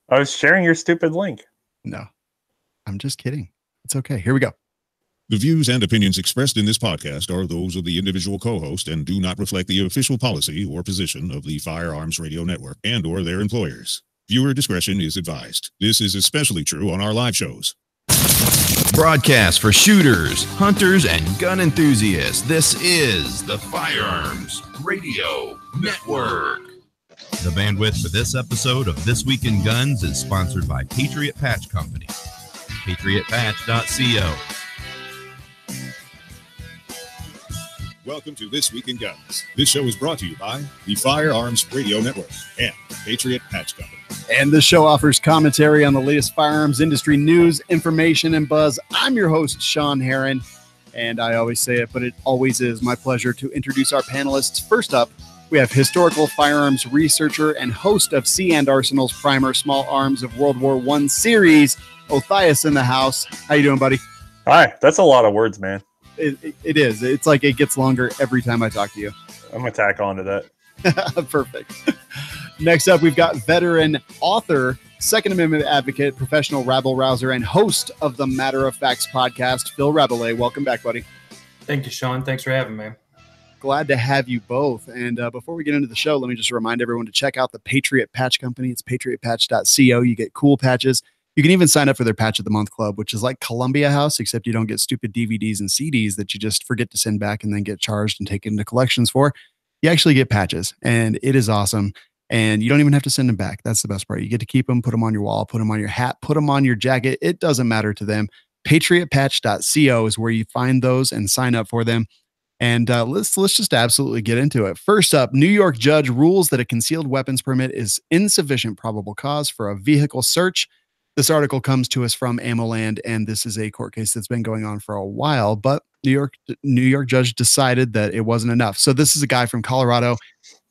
I was sharing your stupid link. No, I'm just kidding. It's okay. Here we go. The views and opinions expressed in this podcast are those of the individual co-host and do not reflect the official policy or position of the Firearms Radio Network and or their employers. Viewer discretion is advised. This is especially true on our live shows. Broadcast for shooters, hunters, and gun enthusiasts. This is the Firearms Radio Network. The bandwidth for this episode of This Week in Guns is sponsored by Patriot Patch Company. PatriotPatch.co. Welcome to This Week in Guns. This show is brought to you by the Firearms Radio Network and Patriot Patch Company. And this show offers commentary on the latest firearms industry news, information, and buzz. I'm your host, Sean Herron, and I always say it, but it always is my pleasure to introduce our panelists. First up, we have historical firearms researcher and host of Sea & Arsenal's Primer Small Arms of World War I series, Othais in the house. How you doing, buddy? Hi, that's a lot of words, man. It is. It's like it gets longer every time I talk to you. I'm going to tack on to that. Perfect. Next up, we've got veteran author, Second Amendment advocate, professional rabble-rouser, and host of the Matter of Facts podcast, Phil Rabelais. Welcome back, buddy. Thank you, Sean. Thanks for having me. Glad to have you both. And before we get into the show, let me just remind everyone to check out the Patriot Patch Company. It's patriotpatch.co. You get cool patches. You can even sign up for their Patch of the Month Club, which is like Columbia House, except you don't get stupid DVDs and CDs that you just forget to send back and then get charged and taken into collections for. You actually get patches, and it is awesome. And you don't even have to send them back. That's the best part. You get to keep them, put them on your wall, put them on your hat, put them on your jacket. It doesn't matter to them. Patriotpatch.co is where you find those and sign up for them. And let's just absolutely get into it. First up, New York judge rules that a concealed weapons permit is insufficient probable cause for a vehicle search. This article comes to us from AmmoLand, and this is a court case that's been going on for a while, but New York judge decided that it wasn't enough. So this is a guy from Colorado.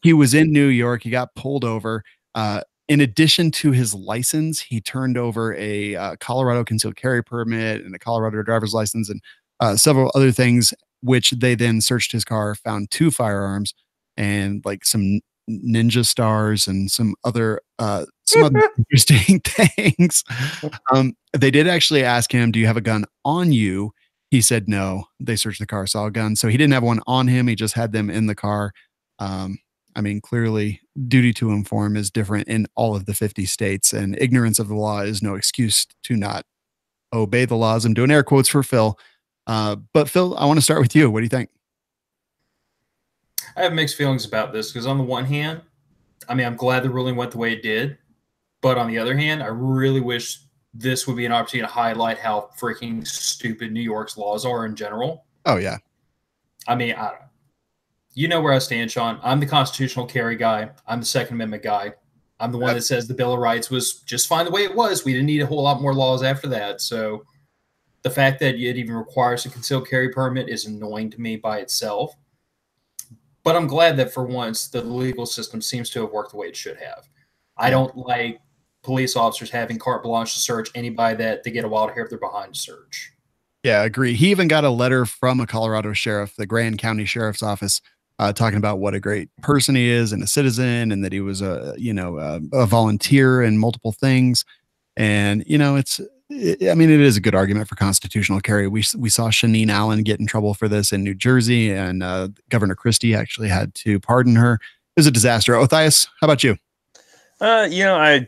He was in New York. He got pulled over. In addition to his license, he turned over a Colorado concealed carry permit and a Colorado driver's license and several other things, which they then searched his car, found 2 firearms and like some ninja stars and some other interesting things. They did actually ask him, do you have a gun on you? He said no. They searched the car, saw a gun. So he didn't have one on him. He just had them in the car. I mean, clearly duty to inform is different in all of the 50 states, and ignorance of the law is no excuse to not obey the laws. I'm doing air quotes for Phil. But Phil, I want to start with you. What do you think? I have mixed feelings about this because on the one hand, I mean, I'm glad the ruling went the way it did. But on the other hand, I really wish this would be an opportunity to highlight how freaking stupid New York's laws are in general. Oh, yeah. I mean, you know where I stand, Sean. I'm the constitutional carry guy. I'm the Second Amendment guy. I'm the one that says the Bill of Rights was just fine the way it was. We didn't need a whole lot more laws after that. So the fact that it even requires a concealed carry permit is annoying to me by itself. But I'm glad that for once the legal system seems to have worked the way it should have. I don't like police officers having carte blanche to search anybody that they get a wild hair if they're behind a search. Yeah, I agree. He even got a letter from a Colorado sheriff, the Grand County Sheriff's Office, talking about what a great person he is and a citizen, and that he was a volunteer in multiple things. And, it is a good argument for constitutional carry. We saw Shaneen Allen get in trouble for this in New Jersey, and Governor Christie actually had to pardon her. It was a disaster. Othais, how about you? I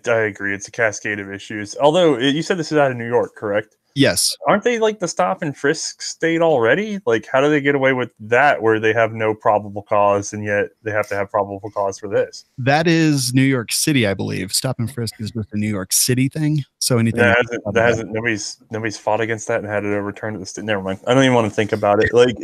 agree. It's a cascade of issues. Although you said this is out of New York, correct? Yes. Aren't they like the stop and frisk state already? Like, how do they get away with that where they have no probable cause and yet they have to have probable cause for this? That is New York City, I believe. Stop and frisk is just a New York City thing. So anything nobody's fought against that and had it overturned at the state. Never mind. I don't even want to think about it. Like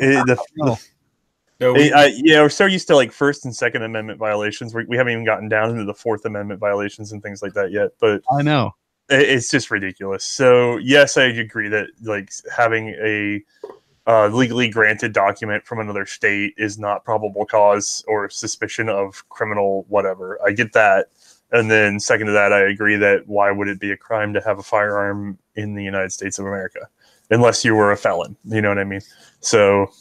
we're so used to like First and Second Amendment violations. We haven't even gotten down into the Fourth Amendment violations and things like that yet. But I know. It's just ridiculous. So yes, I agree that like having a legally granted document from another state is not probable cause or suspicion of criminal whatever. I get that. And then second to that, I agree that why would it be a crime to have a firearm in the United States of America unless you were a felon? You know what I mean? So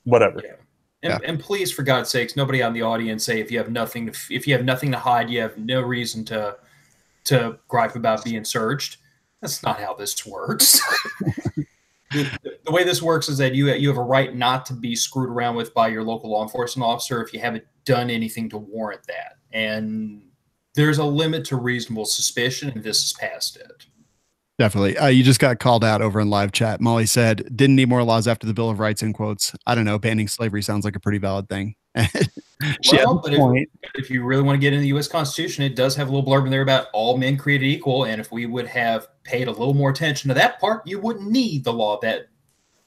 whatever. Yeah. And please, for God's sakes, nobody on the audience say if you have nothing to hide, you have no reason to to gripe about being searched. That's not how this works. The way this works is that you have a right not to be screwed around with by your local law enforcement officer if you haven't done anything to warrant that. And there's a limit to reasonable suspicion, and this is past it. Definitely. You just got called out over in live chat. Molly said, didn't need more laws after the Bill of Rights, in quotes. I don't know. Banning slavery sounds like a pretty valid thing. Well, but if you really want to get into the U.S. Constitution, it does have a little blurb in there about all men created equal. And if we would have paid a little more attention to that part, you wouldn't need the law that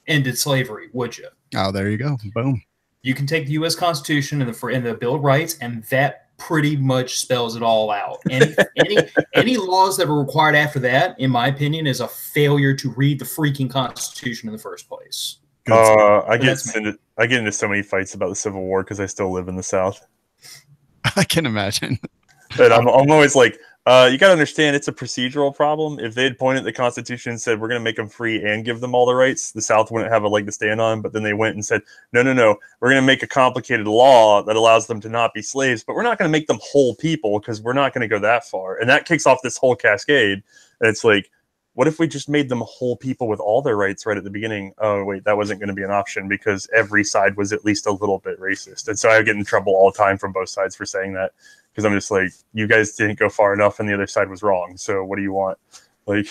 ended slavery, would you? Oh, there you go. Boom. You can take the U.S. Constitution and the Bill of Rights, and that pretty much spells it all out. Any laws that were required after that, in my opinion, is a failure to read the freaking Constitution in the first place. I get into so many fights about the Civil War because I still live in the South. I can imagine. But I'm always like, you got to understand, it's a procedural problem. If they had pointed at the Constitution and said, we're going to make them free and give them all the rights, the South wouldn't have a leg to stand on. But then they went and said, no, we're going to make a complicated law that allows them to not be slaves, but we're not going to make them whole people because we're not going to go that far. And that kicks off this whole cascade. And it's like, what if we just made them whole people with all their rights right at the beginning? Oh, wait, that wasn't going to be an option because every side was at least a little bit racist. And so I get in trouble all the time from both sides for saying that. Because I'm just like, you guys didn't go far enough and the other side was wrong. So what do you want? Like,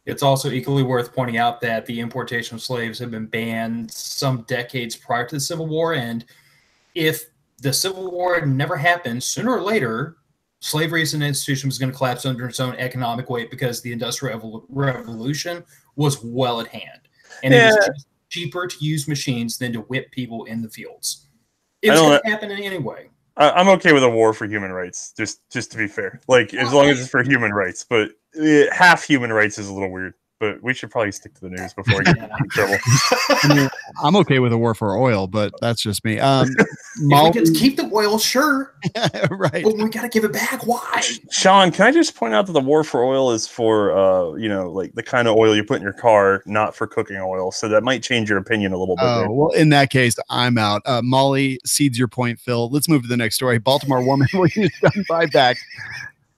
it's also equally worth pointing out that the importation of slaves had been banned some decades prior to the Civil War. And if the Civil War had never happened, sooner or later, slavery as an institution was going to collapse under its own economic weight because the Industrial Revolution was well at hand. And it was just cheaper to use machines than to whip people in the fields. It was going to happen in any way. I'm okay with a war for human rights, just to be fair. Like, as long as it's for human rights. But half human rights is a little weird. But we should probably stick to the news before we get in trouble. I mean, I'm okay with a war for oil, but that's just me. If we get to keep the oil, sure. Right. But we got to give it back. Why? Sean, can I just point out that the war for oil is for, like the kind of oil you put in your car, not for cooking oil. So that might change your opinion a little bit. Oh, well, in that case, I'm out. Molly cedes your point, Phil. Let's move to the next story. Baltimore woman will use gun buyback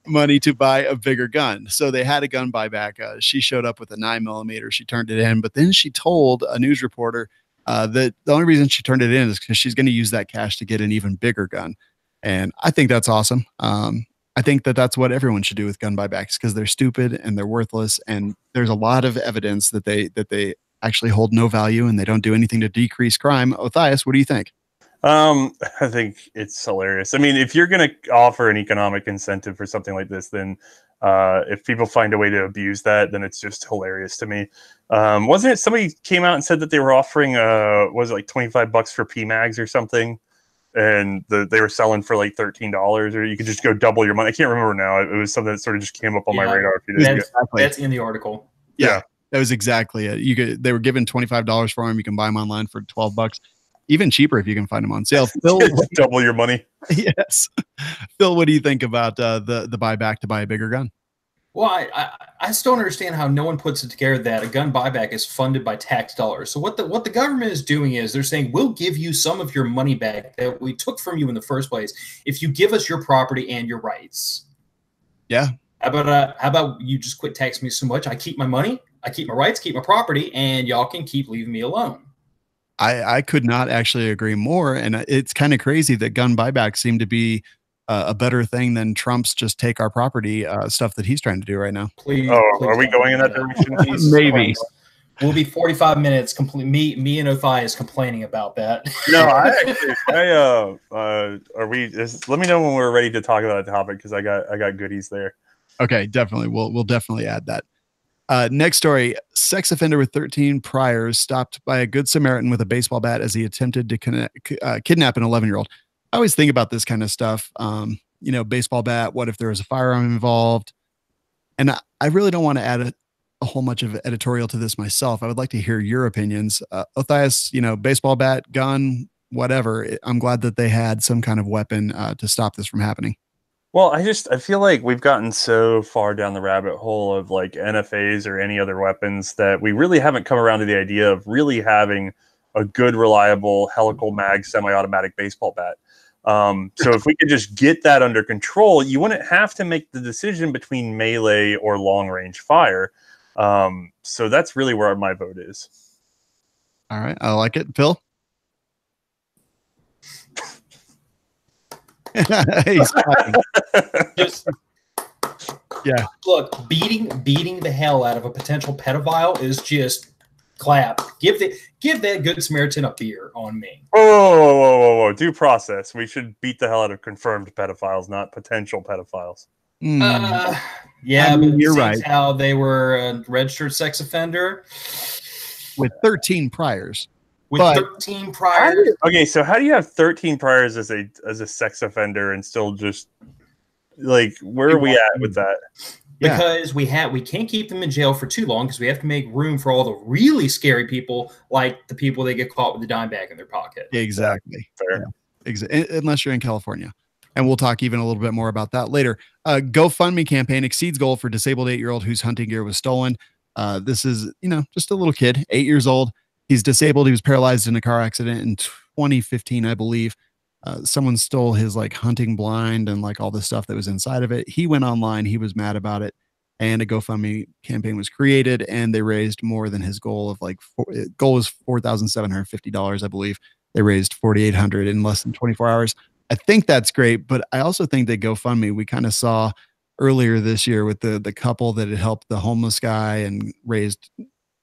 money to buy a bigger gun. So they had a gun buyback. She showed up with a 9mm. She turned it in, but then she told a news reporter that the only reason she turned it in is because she's going to use that cash to get an even bigger gun. And I think that's awesome. I think that that's what everyone should do with gun buybacks because they're stupid and they're worthless. And there's a lot of evidence that they actually hold no value and they don't do anything to decrease crime. Othais, what do you think? I think it's hilarious. I mean, if you're going to offer an economic incentive for something like this, then if people find a way to abuse that, then it's just hilarious to me. Wasn't it somebody came out and said that they were offering, was it like $25 for PMags or something? And they were selling for like $13, or you could just go double your money. I can't remember now. It was something that sort of just came up on my radar a few days ago. That's in the article. Yeah, that was exactly it. They were giving $25 for them. You can buy them online for $12. Even cheaper if you can find them on sale. Phil, double your money. Yes. Phil, what do you think about the buyback to buy a bigger gun? Well, I still don't understand how no one puts it together that a gun buyback is funded by tax dollars. So what the government is doing is they're saying, we'll give you some of your money back that we took from you in the first place if you give us your property and your rights. Yeah. How about you just quit taxing me so much? I keep my money, I keep my rights, keep my property, and y'all can keep leaving me alone. I could not actually agree more. And it's kind of crazy that gun buybacks seem to be a better thing than Trump's just take our property stuff that he's trying to do right now. Please, are we going in that direction? Maybe. We'll be 45 minutes. Me and Othais complaining about that. No, let me know when we're ready to talk about that topic because I got goodies there. Okay, definitely. We'll definitely add that. Next story, sex offender with 13 priors stopped by a good Samaritan with a baseball bat as he attempted to kidnap an 11-year-old. I always think about this kind of stuff. Baseball bat, what if there was a firearm involved? And I really don't want to add a whole much of editorial to this myself. I would like to hear your opinions. Othais, baseball bat, gun, whatever. I'm glad that they had some kind of weapon to stop this from happening. Well, I feel like we've gotten so far down the rabbit hole of like NFAs or any other weapons that we really haven't come around to the idea of really having a good, reliable helical mag semi-automatic baseball bat. So if we could just get that under control, you wouldn't have to make the decision between melee or long range fire. So that's really where my vote is. All right, I like it. Phil? He's talking. Just Yeah. look, beating the hell out of a potential pedophile is just clap. Give that good Samaritan a beer on me. Whoa. Due process. We should beat the hell out of confirmed pedophiles, not potential pedophiles. Yeah, I mean, but you're seeing right. how they were a registered sex offender With 13 priors. with But- 13 priors. Okay, so how do you have 13 priors as a sex offender and still just like where are we at with that? Yeah. Because we can't keep them in jail for too long because we have to make room for all the really scary people, like the people that get caught with a dime bag in their pocket. Exactly. Fair. Yeah. Unless you're in California. And we'll talk even a little bit more about that later. GoFundMe campaign exceeds goal for disabled 8-year-old whose hunting gear was stolen. This is, just a little kid, 8 years old. He's disabled. He was paralyzed in a car accident in 2015, I believe. Someone stole his like hunting blind and like all the stuff that was inside of it. He went online. He was mad about it. And a GoFundMe campaign was created and they raised more than his goal of goal was $4,750, I believe. They raised $4,800 in less than 24 hours. I think that's great, but I also think that GoFundMe, we kind of saw earlier this year with the couple that had helped the homeless guy and raised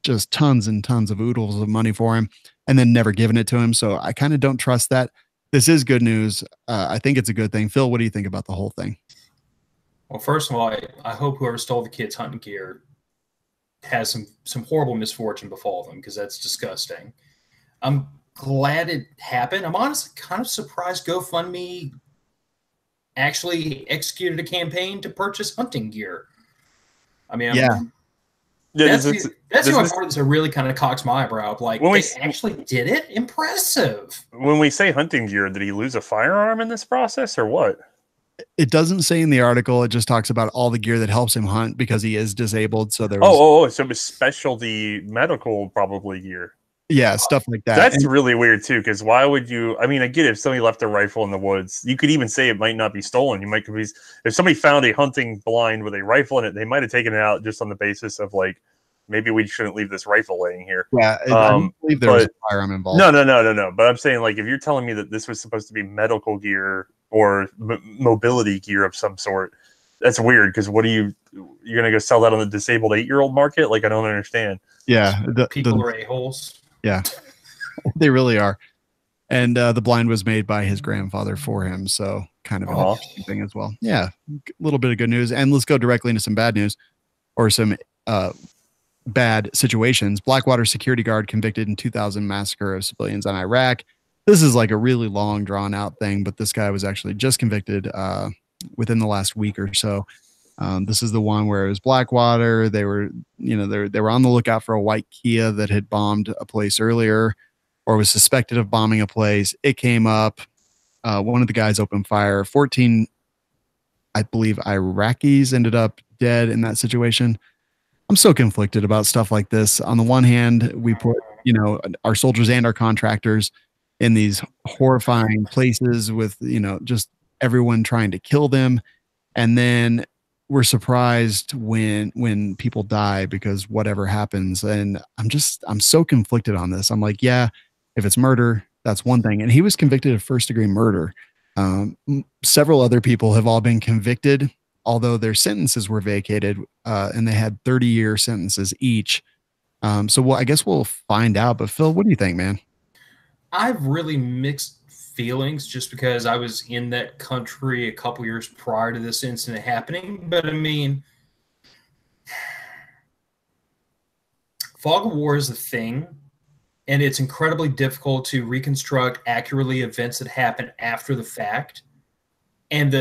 just tons and tons of oodles of money for him and then never given it to him. So I kind of don't trust that. This is good news. I think it's a good thing. Phil, what do you think about the whole thing? Well, first of all, I hope whoever stole the kid's hunting gear has some horrible misfortune befall them because that's disgusting. I'm glad it happened. I'm honestly kind of surprised GoFundMe actually executed a campaign to purchase hunting gear. I mean, that's the only part that really kind of cocks my eyebrow. Like, when they actually did it? Impressive. When we say hunting gear, did he lose a firearm in this process or what? It doesn't say in the article. It just talks about all the gear that helps him hunt because he is disabled. So there was so it was specialty medical probably gear. Yeah, stuff like that. That's really weird too, because why would you? I mean, I get it, if somebody left a rifle in the woods, you could even say it might not be stolen. You might be, if somebody found a hunting blind with a rifle in it, they might have taken it out just on the basis of like, maybe we shouldn't leave this rifle laying here. Yeah, I don't believe there was a firearm involved. No. But I'm saying, like, if you're telling me that this was supposed to be medical gear or mobility gear of some sort, that's weird. Because you're gonna go sell that on the disabled 8-year-old market? Like, I don't understand. Yeah, people are a-holes. Yeah, they really are. And the blind was made by his grandfather for him, so kind of an interesting thing as well. Yeah, a little bit of good news. And let's go directly into some bad news, or some bad situations. Blackwater security guard convicted in 2000 massacre of civilians in Iraq. This is like a really long, drawn out thing, but this guy was actually just convicted within the last week or so. This is the one where it was Blackwater. They were, they were on the lookout for a white Kia that had bombed a place earlier, or was suspected of bombing a place. It came up. One of the guys opened fire. 14, I believe, Iraqis ended up dead in that situation. I'm so conflicted about stuff like this. On the one hand, we put, our soldiers and our contractors in these horrifying places with, just everyone trying to kill them. And then we're surprised when people die because whatever happens. And I'm so conflicted on this. I'm like, yeah, if it's murder, that's one thing. And he was convicted of first-degree murder. Several other people have all been convicted, although their sentences were vacated, and they had 30-year sentences each. So I guess we'll find out. But Phil, what do you think, man? I've really mixed feelings just because I was in that country a couple years prior to this incident happening. But I mean, fog of war is a thing, and it's incredibly difficult to reconstruct accurately events that happen after the fact. And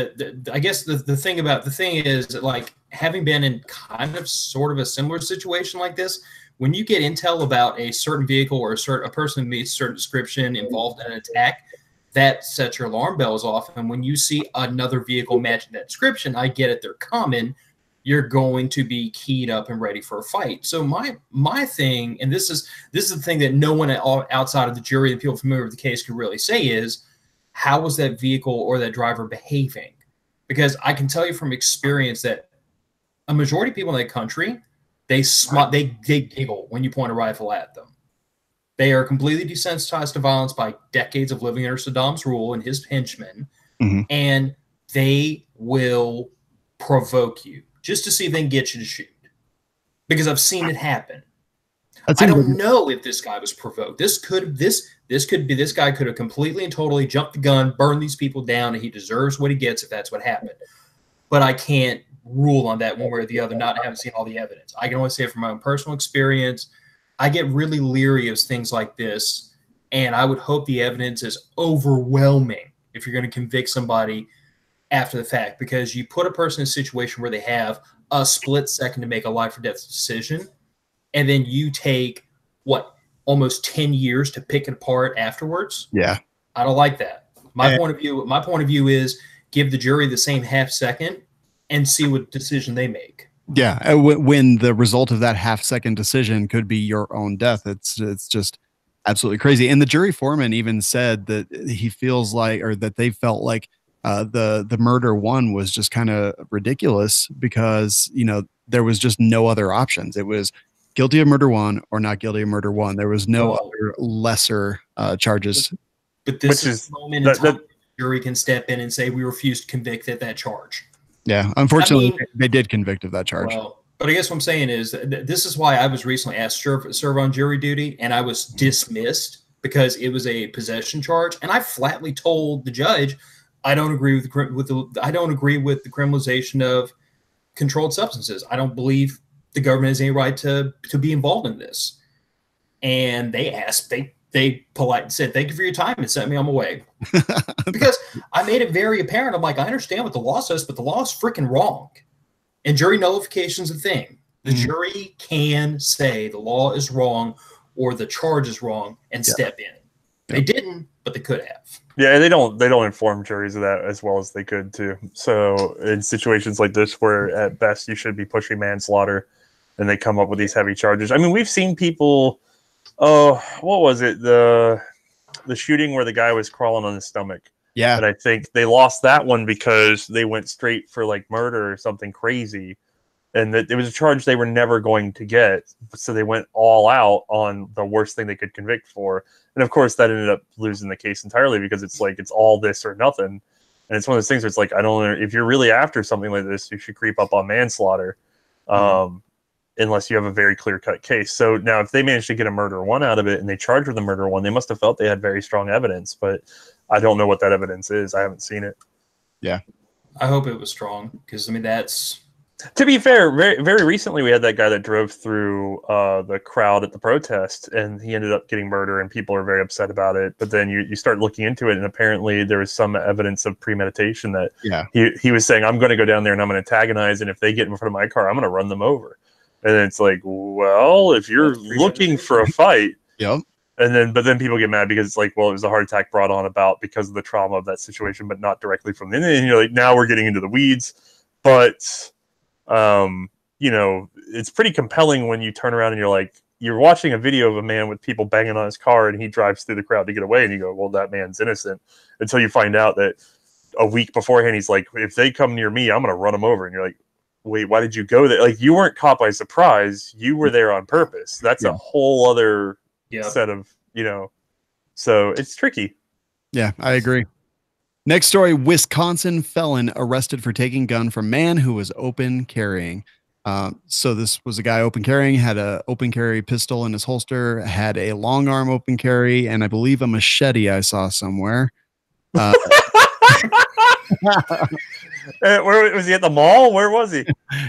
I guess the thing is, like, having been in kind of sort of a similar situation like this, when you get intel about a certain vehicle or a person who meets a certain description involved in an attack, that sets your alarm bells off. And when you see another vehicle matching that description, I get it, they're common, you're going to be keyed up and ready for a fight. So my thing, and this is the thing that no one outside of the jury and people familiar with the case could really say is, how was that vehicle or that driver behaving? Because I can tell you from experience that a majority of people in that country, they giggle when you point a rifle at them. They are completely desensitized to violence by decades of living under Saddam's rule and his henchmen, and they will provoke you just to see if they can get you to shoot. Because I've seen it happen. I don't know if this guy was provoked. This guy could have completely and totally jumped the gun, burned these people down, and he deserves what he gets if that's what happened. But I can't rule on that one way or the other, not having seen all the evidence. I can only say from my own personal experience, I get really leery of things like this, and I would hope the evidence is overwhelming if you're going to convict somebody after the fact, because you put a person in a situation where they have a split second to make a life or death decision, and then you take, almost 10 years to pick it apart afterwards? Yeah. I don't like that. My point of view is give the jury the same half second and see what decision they make. Yeah, when the result of that half-second decision could be your own death, it's just absolutely crazy. And the jury foreman even said that he feels like, or that they felt like, the murder one was just kind of ridiculous because, you know, there was just no other options. It was guilty of murder one or not guilty of murder one. There was no other lesser charges. But this is the moment in time the jury can step in and say we refuse to convict at that charge. Yeah, unfortunately, they did convict of that charge. Well, but I guess what I'm saying is this is why I was recently asked to serve on jury duty, and I was dismissed because it was a possession charge, and I flatly told the judge I don't agree with the criminalization of controlled substances. I don't believe the government has any right to be involved in this. And they politely said, "Thank you for your time," and sent me on my way. Because I made it very apparent. I'm like, I understand what the law says, but the law is freaking wrong. And jury nullification is a thing. The jury can say the law is wrong or the charge is wrong and step in. They didn't, but they could have. Yeah, they don't inform juries of that as well as they could too. So in situations like this, where at best you should be pushing manslaughter, and they come up with these heavy charges. I mean, we've seen people. Oh, what was it? The shooting where the guy was crawling on his stomach. Yeah, and I think they lost that one because they went straight for like murder or something crazy, and that it was a charge they were never going to get. So they went all out on the worst thing they could convict for. And of course, that ended up losing the case entirely because it's like it's all this or nothing. And it's one of those things where it's like, I don't know if you're really after something like this, you should creep up on manslaughter, unless you have a very clear cut case. So now, if they managed to get a murder one out of it and they charged with a murder one, they must have felt they had very strong evidence. But I don't know what that evidence is. I haven't seen it. Yeah, I hope it was strong because I mean that's. To be fair, very, very recently we had that guy that drove through the crowd at the protest, and he ended up getting murdered, and people are very upset about it. But then you start looking into it, and apparently there was some evidence of premeditation that he was saying, I'm going to go down there and I'm going to antagonize, and if they get in front of my car, I'm going to run them over. And it's like, well, if you're looking for a fight, but then people get mad because it's like, well, it was a heart attack brought on about because of the trauma of that situation, but not directly from the end. And you're like, now we're getting into the weeds, but. You know, it's pretty compelling when you turn around and you're like, you're watching a video of a man with people banging on his car and he drives through the crowd to get away, and you go, well, that man's innocent, until you find out that a week beforehand he's like, if they come near me, I'm going to run them over. And you're like, wait, why did you go there? Like, you weren't caught by surprise, you were there on purpose. That's a whole other set of, you know, so it's tricky. Yeah, I agree. Next story, Wisconsin felon arrested for taking gun from man who was open carrying. So this was a guy open carrying, had a open carry pistol in his holster, had a long arm open carry, and I believe a machete I saw somewhere. Where was he, at the mall? Where was he?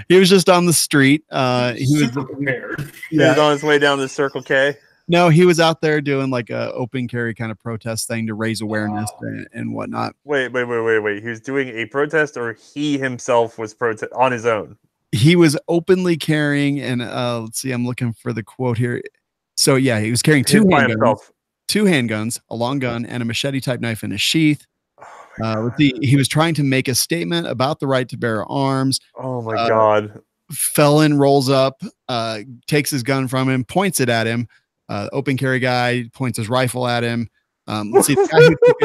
He was just on the street. He was prepared. He was on his way down to Circle K. No, he was out there doing like a open carry kind of protest thing to raise awareness and whatnot. Wait. He was doing a protest, or he himself was on his own? He was openly carrying, and let's see, I'm looking for the quote here. So yeah, he was carrying two handguns, a long gun, and a machete type knife in a sheath. He was trying to make a statement about the right to bear arms. Oh my God. Felon rolls up, takes his gun from him, points it at him. Open carry guy points his rifle at him. Let's see. The guy who took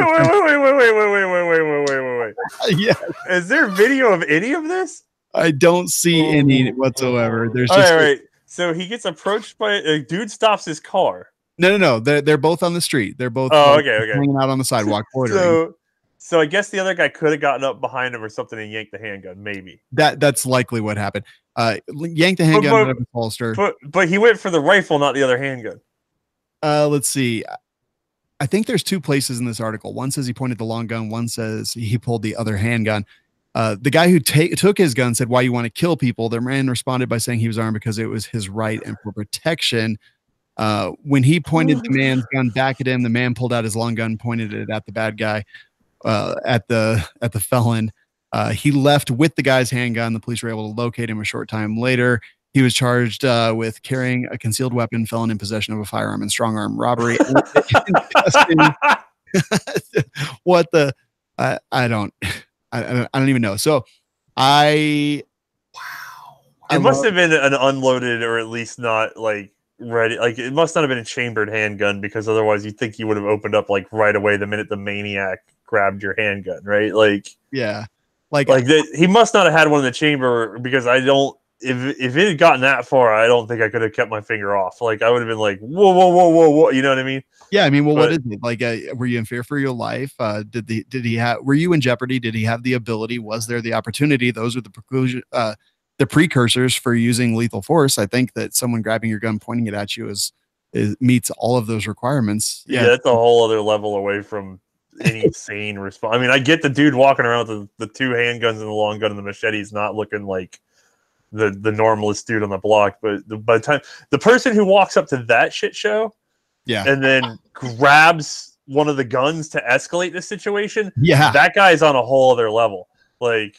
wait. Yeah, Is there video of any of this? I don't see any whatsoever. There's all just right. So he gets approached by a dude, stops his car. no. They're both on the street. They're both okay. hanging out on the sidewalk, loitering. So I guess the other guy could have gotten up behind him or something and yanked the handgun. Maybe That's likely what happened. Yanked the handgun out of his holster. But he went for the rifle, not the other handgun. Let's see. I think there's two places in this article. One says he pointed the long gun. One says he pulled the other handgun. The guy who took his gun said, "Why you want to kill people?" The man responded by saying he was armed because it was his right and for protection. When he pointed the man's gun back at him, the man pulled out his long gun, pointed it at the bad guy, at the felon. He left with the guy's handgun. The police were able to locate him a short time later. He was charged with carrying a concealed weapon, felon in possession of a firearm, and strong arm robbery. What the? I don't even know. So it must have been an unloaded or at least not like ready. Like it must not have been a chambered handgun because otherwise you'd think you would have opened up like right away the minute the maniac grabbed your handgun, right? Like yeah, he must not have had one in the chamber because I don't. If it had gotten that far, I don't think I could have kept my finger off. Like I would have been like, whoa, you know what I mean? Yeah, I mean, well, what is it like? Were you in fear for your life? Did he have? Were you in jeopardy? Did he have the ability? Was there the opportunity? Those are the precursors for using lethal force. I think that someone grabbing your gun, pointing it at you, meets all of those requirements. Yeah, that's a whole other level away from any sane response. I mean, I get the dude walking around with the two handguns and the long gun and the machetes, not looking like the normalest dude on the block, but by the time the person who walks up to that shit show, and then grabs one of the guns to escalate the situation, that guy's on a whole other level. Like,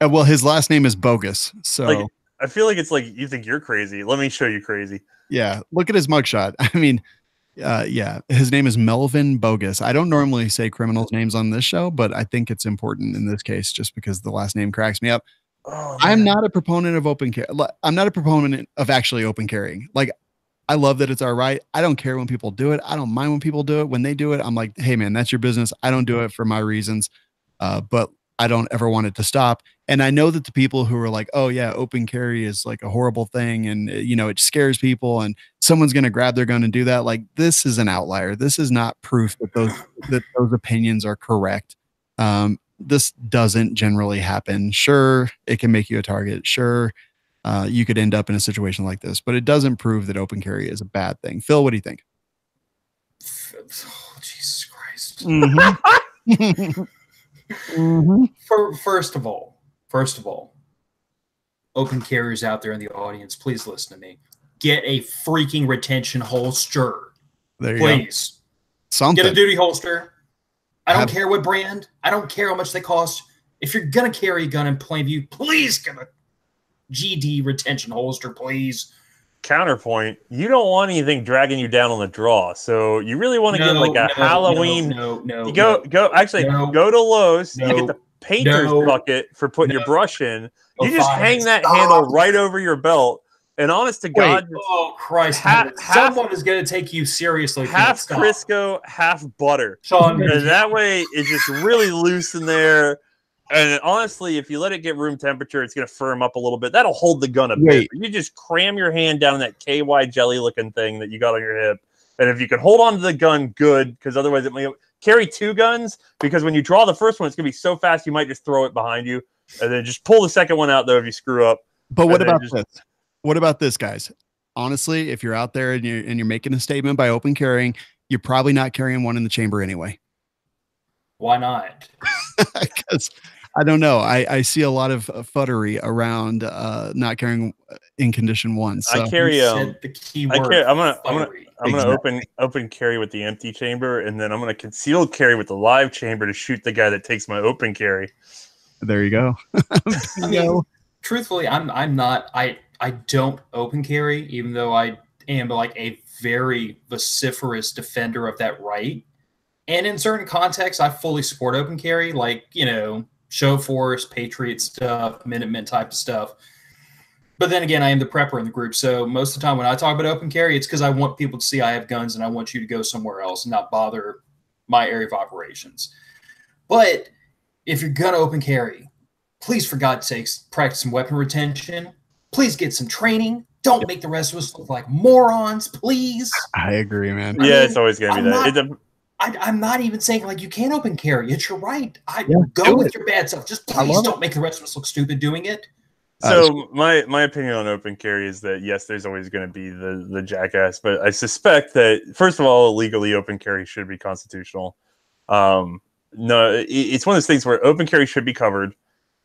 well, his last name is Bogus, so like, I feel like it's like you think you're crazy. Let me show you crazy. Yeah, look at his mugshot. I mean, his name is Melvin Bogus. I don't normally say criminals' names on this show, but I think it's important in this case just because the last name cracks me up. Oh, I'm not a proponent of open carry. I'm not a proponent of actually open carrying. Like, I love that it's our right. I don't care when people do it. I don't mind when people do it. When they do it, I'm like, hey man, that's your business. I don't do it for my reasons. But I don't ever want it to stop. And I know that the people who are like, oh yeah, open carry is like a horrible thing. And it scares people and someone's going to grab their gun and do that. Like, this is an outlier. This is not proof that those opinions are correct. This doesn't generally happen. Sure, it can make you a target. Sure, you could end up in a situation like this, but it doesn't prove that open carry is a bad thing. Phil, what do you think? Oh, Jesus Christ. First of all, open carriers out there in the audience, please listen to me. Get a freaking retention holster. There you please. Go. Something. Get a duty holster. I don't care what brand. I don't care how much they cost. If you're going to carry a gun in plain view, please get a GD retention holster, please. Counterpoint, you don't want anything dragging you down on the draw. So you really want to get like a Halloween. No. Go to Lowe's. You get the painter's bucket for putting your brush in. You just hang that handle right over your belt. And honest to God, oh Christ, someone is going to take you seriously. Half Crisco, half butter, Sean, and that way it's just really loose in there. And honestly, if you let it get room temperature, it's going to firm up a little bit. That'll hold the gun a bit. You just cram your hand down in that KY jelly looking thing that you got on your hip, and if you can hold on to the gun, good, because otherwise it may carry two guns. Because when you draw the first one, it's going to be so fast you might just throw it behind you, and then just pull the second one out though if you screw up. But what about this? What about this, guys? Honestly, if you're out there and you're making a statement by open carrying, you're probably not carrying one in the chamber anyway. Why not? Because I don't know. I see a lot of futtery around not carrying in condition one. So I carry the keyword. I'm gonna open carry with the empty chamber, and then I'm gonna concealed carry with the live chamber to shoot the guy that takes my open carry. There you go. I mean, truthfully, I don't open carry, even though I am like a very vociferous defender of that right. And in certain contexts, I fully support open carry, like, show force, Patriot stuff, Minutemen type of stuff. But then again, I am the prepper in the group. So most of the time when I talk about open carry, it's because I want people to see I have guns and I want you to go somewhere else and not bother my area of operations. But if you're going to open carry, please, for God's sakes, practice some weapon retention. Please get some training. Don't make the rest of us look like morons, please. I agree, man. Yeah, it's always going to be that. I'm not even saying like you can't open carry. It's your right. Go with your bad stuff. Just please don't make the rest of us look stupid doing it. So my opinion on open carry is that yes, there's always going to be the jackass, but I suspect that first of all, legally open carry should be constitutional. No, it's one of those things where open carry should be covered.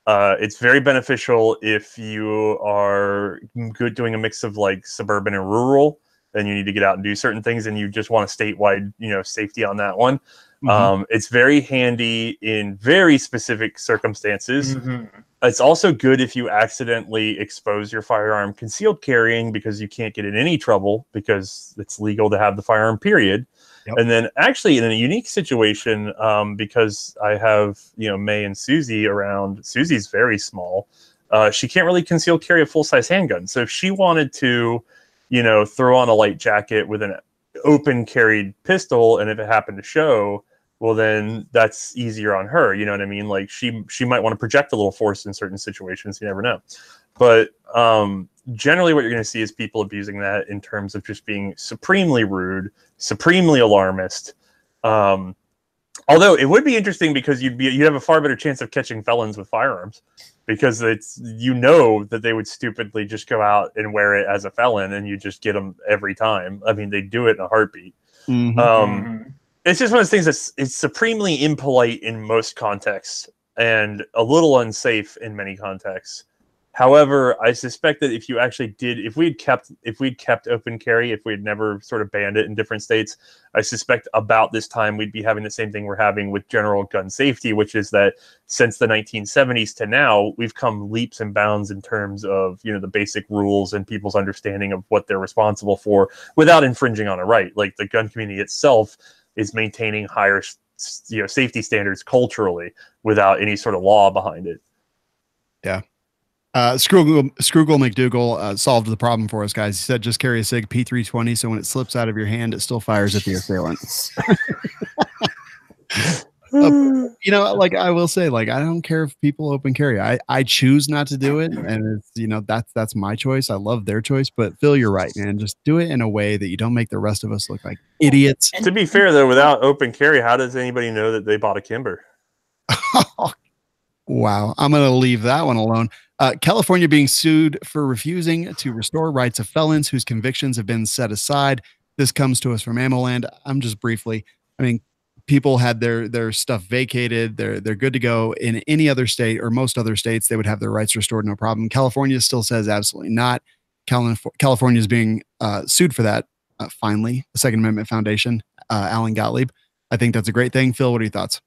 It's very beneficial if you are good doing a mix of like suburban and rural, and you need to get out and do certain things, and you just want a statewide, safety on that one. Mm-hmm. It's very handy in very specific circumstances. Mm-hmm. It's also good if you accidentally expose your firearm concealed carrying because you can't get in any trouble because it's legal to have the firearm, period. Yep. And then actually in a unique situation, because I have, May and Susie around, Susie's very small. She can't really conceal carry a full-size handgun. So if she wanted to, throw on a light jacket with an open carried pistol, and if it happened to show, well, then that's easier on her. You know what I mean? Like she might want to project a little force in certain situations. You never know. But generally what you're going to see is people abusing that in terms of just being supremely rude, supremely alarmist. Although it would be interesting because you'd have a far better chance of catching felons with firearms because it's, that they would stupidly just go out and wear it as a felon and you just get them every time. I mean, they do it in a heartbeat. Mm-hmm. It's just one of those things it's supremely impolite in most contexts and a little unsafe in many contexts. However, I suspect that if we'd kept open carry, if we'd never sort of banned it in different states, I suspect about this time we'd be having the same thing we're having with general gun safety, which is that since the 1970s to now, we've come leaps and bounds in terms of, the basic rules and people's understanding of what they're responsible for without infringing on a right. Like the gun community itself is maintaining higher, safety standards culturally without any sort of law behind it. Yeah. Scroogle McDougal solved the problem for us, guys. He said, just carry a SIG P320, so when it slips out of your hand, it still fires at the assailant. Like I will say, like, I don't care if people open carry. I choose not to do it, and it's, that's my choice. I love their choice, but Phil, you're right, man. Just do it in a way that you don't make the rest of us look like idiots. To be fair, though, without open carry, how does anybody know that they bought a Kimber? Wow, I'm going to leave that one alone. California being sued for refusing to restore rights of felons whose convictions have been set aside. This comes to us from AmmoLand. I'm just briefly, people had their stuff vacated. They're good to go. In any other state or most other states, they would have their rights restored, no problem. California still says absolutely not. California is being sued for that. Finally, the Second Amendment Foundation, Alan Gottlieb. I think that's a great thing. Phil, what are your thoughts?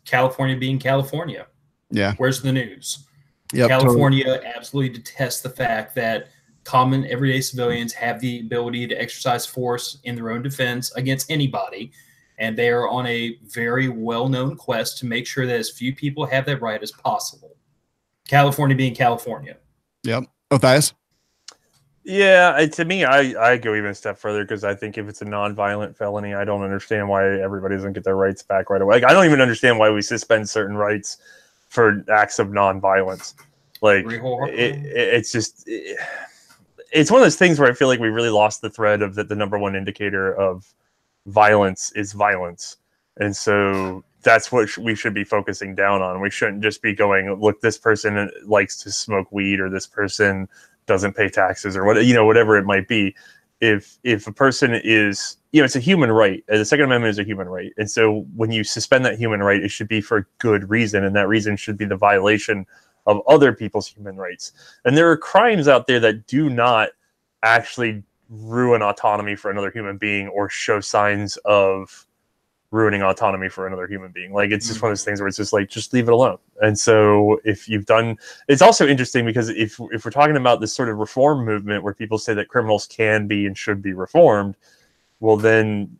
California being California. Yeah. Where's the news? Yep, California absolutely detests the fact that common everyday civilians have the ability to exercise force in their own defense against anybody. And they are on a very well-known quest to make sure that as few people have that right as possible. California being California. Yep. Othais? Yeah, to me, I go even a step further because I think if it's a non-violent felony, I don't understand why everybody doesn't get their rights back right away. Like, I don't even understand why we suspend certain rights for acts of non-violence. Like, it's one of those things where I feel like we really lost the thread of that the number one indicator of violence is violence. And so that's what we should be focusing down on. We shouldn't just be going, look, this person likes to smoke weed or this person doesn't pay taxes or whatever it might be. If a person is, it's a human right. The Second Amendment is a human right. And so when you suspend that human right, it should be for a good reason. And that reason should be the violation of other people's human rights. And there are crimes out there that do not actually ruin autonomy for another human being or show signs of ruining autonomy for another human being. Like, it's just one of those things where it's just like, just leave it alone. And so if you've done, it's also interesting because if we're talking about this sort of reform movement where people say that criminals can be and should be reformed, well, then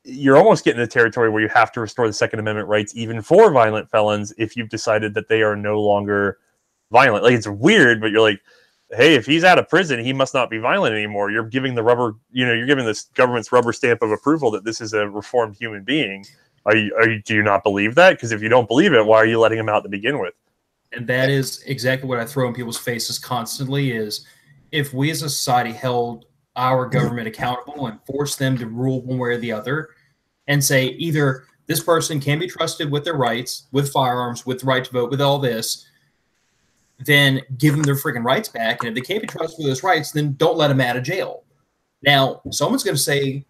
you're almost getting to territory where you have to restore the Second Amendment rights even for violent felons if you've decided that they are no longer violent. Like, it's weird, but you're like, hey, if he's out of prison, he must not be violent anymore. You're giving the you're giving this government's rubber stamp of approval that this is a reformed human being. Do you not believe that? Because if you don't believe it, why are you letting him out to begin with? And that is exactly what I throw in people's faces constantly is if we as a society held our government accountable and forced them to rule one way or the other and say either this person can be trusted with their rights, with firearms, with the right to vote, with all this, then give them their freaking rights back. And if they can't be trusted with those rights, then don't let them out of jail. Now, someone's going to say,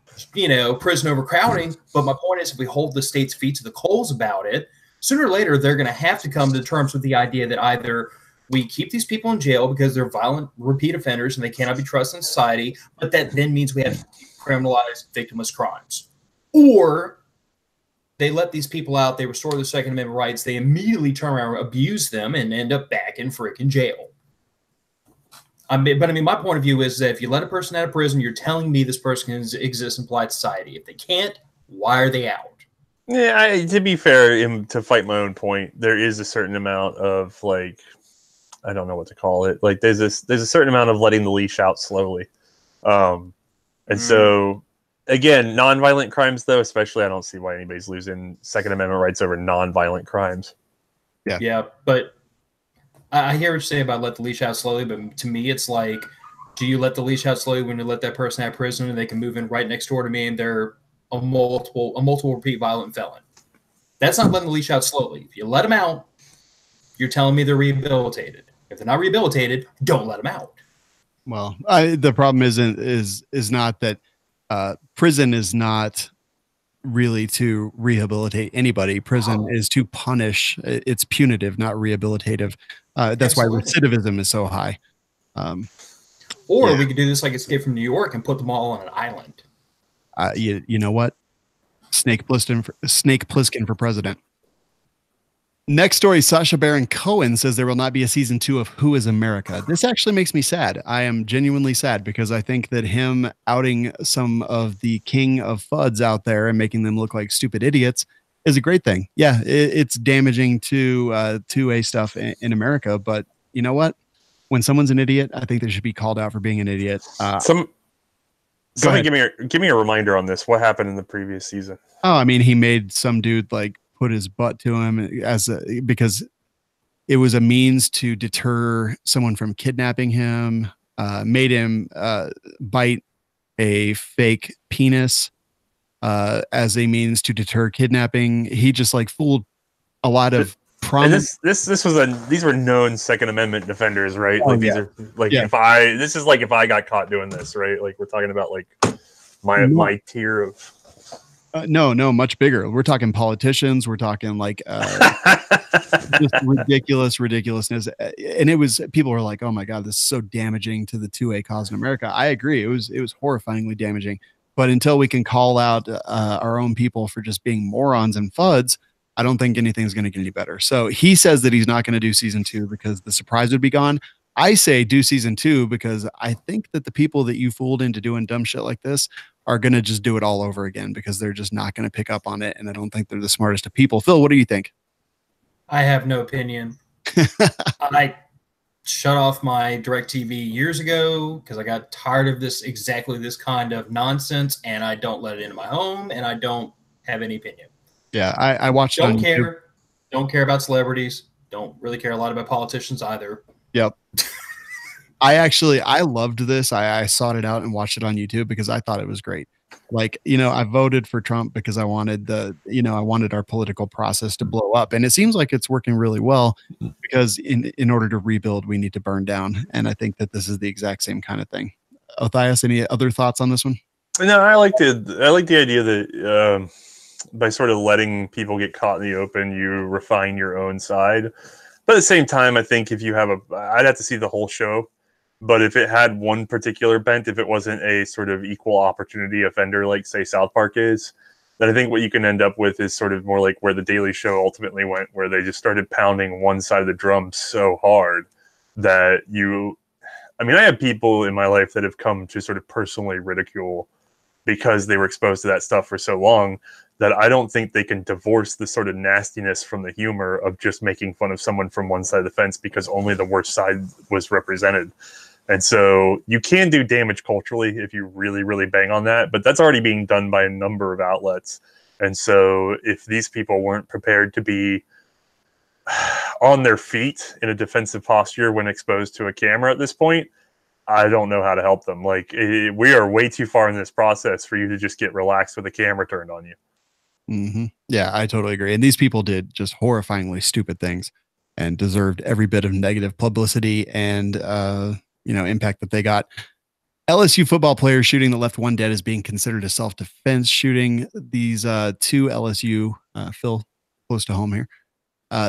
prison overcrowding. But my point is, if we hold the state's feet to the coals about it, sooner or later, they're going to have to come to terms with the idea that either we keep these people in jail because they're violent, repeat offenders and they cannot be trusted in society, but that then means we have to criminalize victimless crimes. Or they let these people out, they restore their Second Amendment rights, they immediately turn around, abuse them, and end up back in freaking jail. But my point of view is that if you let a person out of prison, you're telling me this person can exist in polite society. If they can't, why are they out? Yeah, to be fair, to fight my own point, there is a certain amount of I don't know what to call it. There's a certain amount of letting the leash out slowly, so again, non-violent crimes though, especially, I don't see why anybody's losing Second Amendment rights over non-violent crimes. Yeah, but I hear what you say about let the leash out slowly, but to me, it's like, do you let the leash out slowly when you let that person out of prison and they can move in right next door to me and they're a multiple repeat violent felon? That's not letting the leash out slowly. If you let them out, you're telling me they're rehabilitated. If they're not rehabilitated, don't let them out. Well, the problem is not that prison is not really to rehabilitate anybody. Prison is to punish. It's punitive, not rehabilitative. That's why recidivism is so high. Or we could do this like Escape from New York and put them all on an island. You know what? Snake Plissken for president. Next story, Sacha Baron Cohen says there will not be a season 2 of Who is America. This actually makes me sad. I am genuinely sad because I think that him outing some of the king of FUDs out there and making them look like stupid idiots is a great thing. Yeah, it's damaging to 2A stuff in America, but you know what? When someone's an idiot, I think they should be called out for being an idiot. Somebody give me a reminder on this. What happened in the previous season? Oh, I mean, he made some dude put his butt to him because it was a means to deter someone from kidnapping him, made him bite a fake penis as a means to deter kidnapping. He just fooled a lot of prominent. These were known Second Amendment defenders, right? These are if I got caught doing this, right? We're talking about my tier of. No, much bigger. We're talking politicians. We're talking just ridiculousness. And people were like, "Oh my God, this is so damaging to the 2A cause in America." I agree. It was horrifyingly damaging. But until we can call out our own people for just being morons and FUDs, I don't think anything's going to get any better. So he says that he's not going to do season 2 because the surprise would be gone. I say do season 2 because I think that the people that you fooled into doing dumb shit like this are going to just do it all over again because they're just not going to pick up on it. And I don't think they're the smartest of people. Phil, what do you think? I have no opinion. I shut off my DirecTV years ago because I got tired of exactly this kind of nonsense, and I don't let it into my home, and I don't have any opinion. Yeah, I watched it on YouTube. Don't care about celebrities. Don't really care a lot about politicians either. Yep. I loved this. I sought it out and watched it on YouTube because I thought it was great. I voted for Trump because I wanted our political process to blow up. And it seems like it's working really well because in order to rebuild, we need to burn down. And I think that this is the exact same kind of thing. Othniel, any other thoughts on this one? No, I like the idea that by sort of letting people get caught in the open, you refine your own side. But at the same time, I think if you I'd have to see the whole show. But if it had one particular bent, if it wasn't a sort of equal opportunity offender like, say, South Park is, then I think what you can end up with is sort of more like where The Daily Show ultimately went, where they just started pounding one side of the drum so hard that I have people in my life that have come to sort of personally ridicule because they were exposed to that stuff for so long that I don't think they can divorce the sort of nastiness from the humor of just making fun of someone from one side of the fence because only the worst side was represented. And so you can do damage culturally if you really, really bang on that, but that's already being done by a number of outlets. And so if these people weren't prepared to be on their feet in a defensive posture when exposed to a camera at this point, I don't know how to help them. Like, we are way too far in this process for you to just get relaxed with a camera turned on you. Mm-hmm. Yeah, I totally agree. And these people did just horrifyingly stupid things and deserved every bit of negative publicity and, impact that they got. LSU football players shooting that left one dead is being considered a self-defense shooting. These two LSU, Phil, close to home here.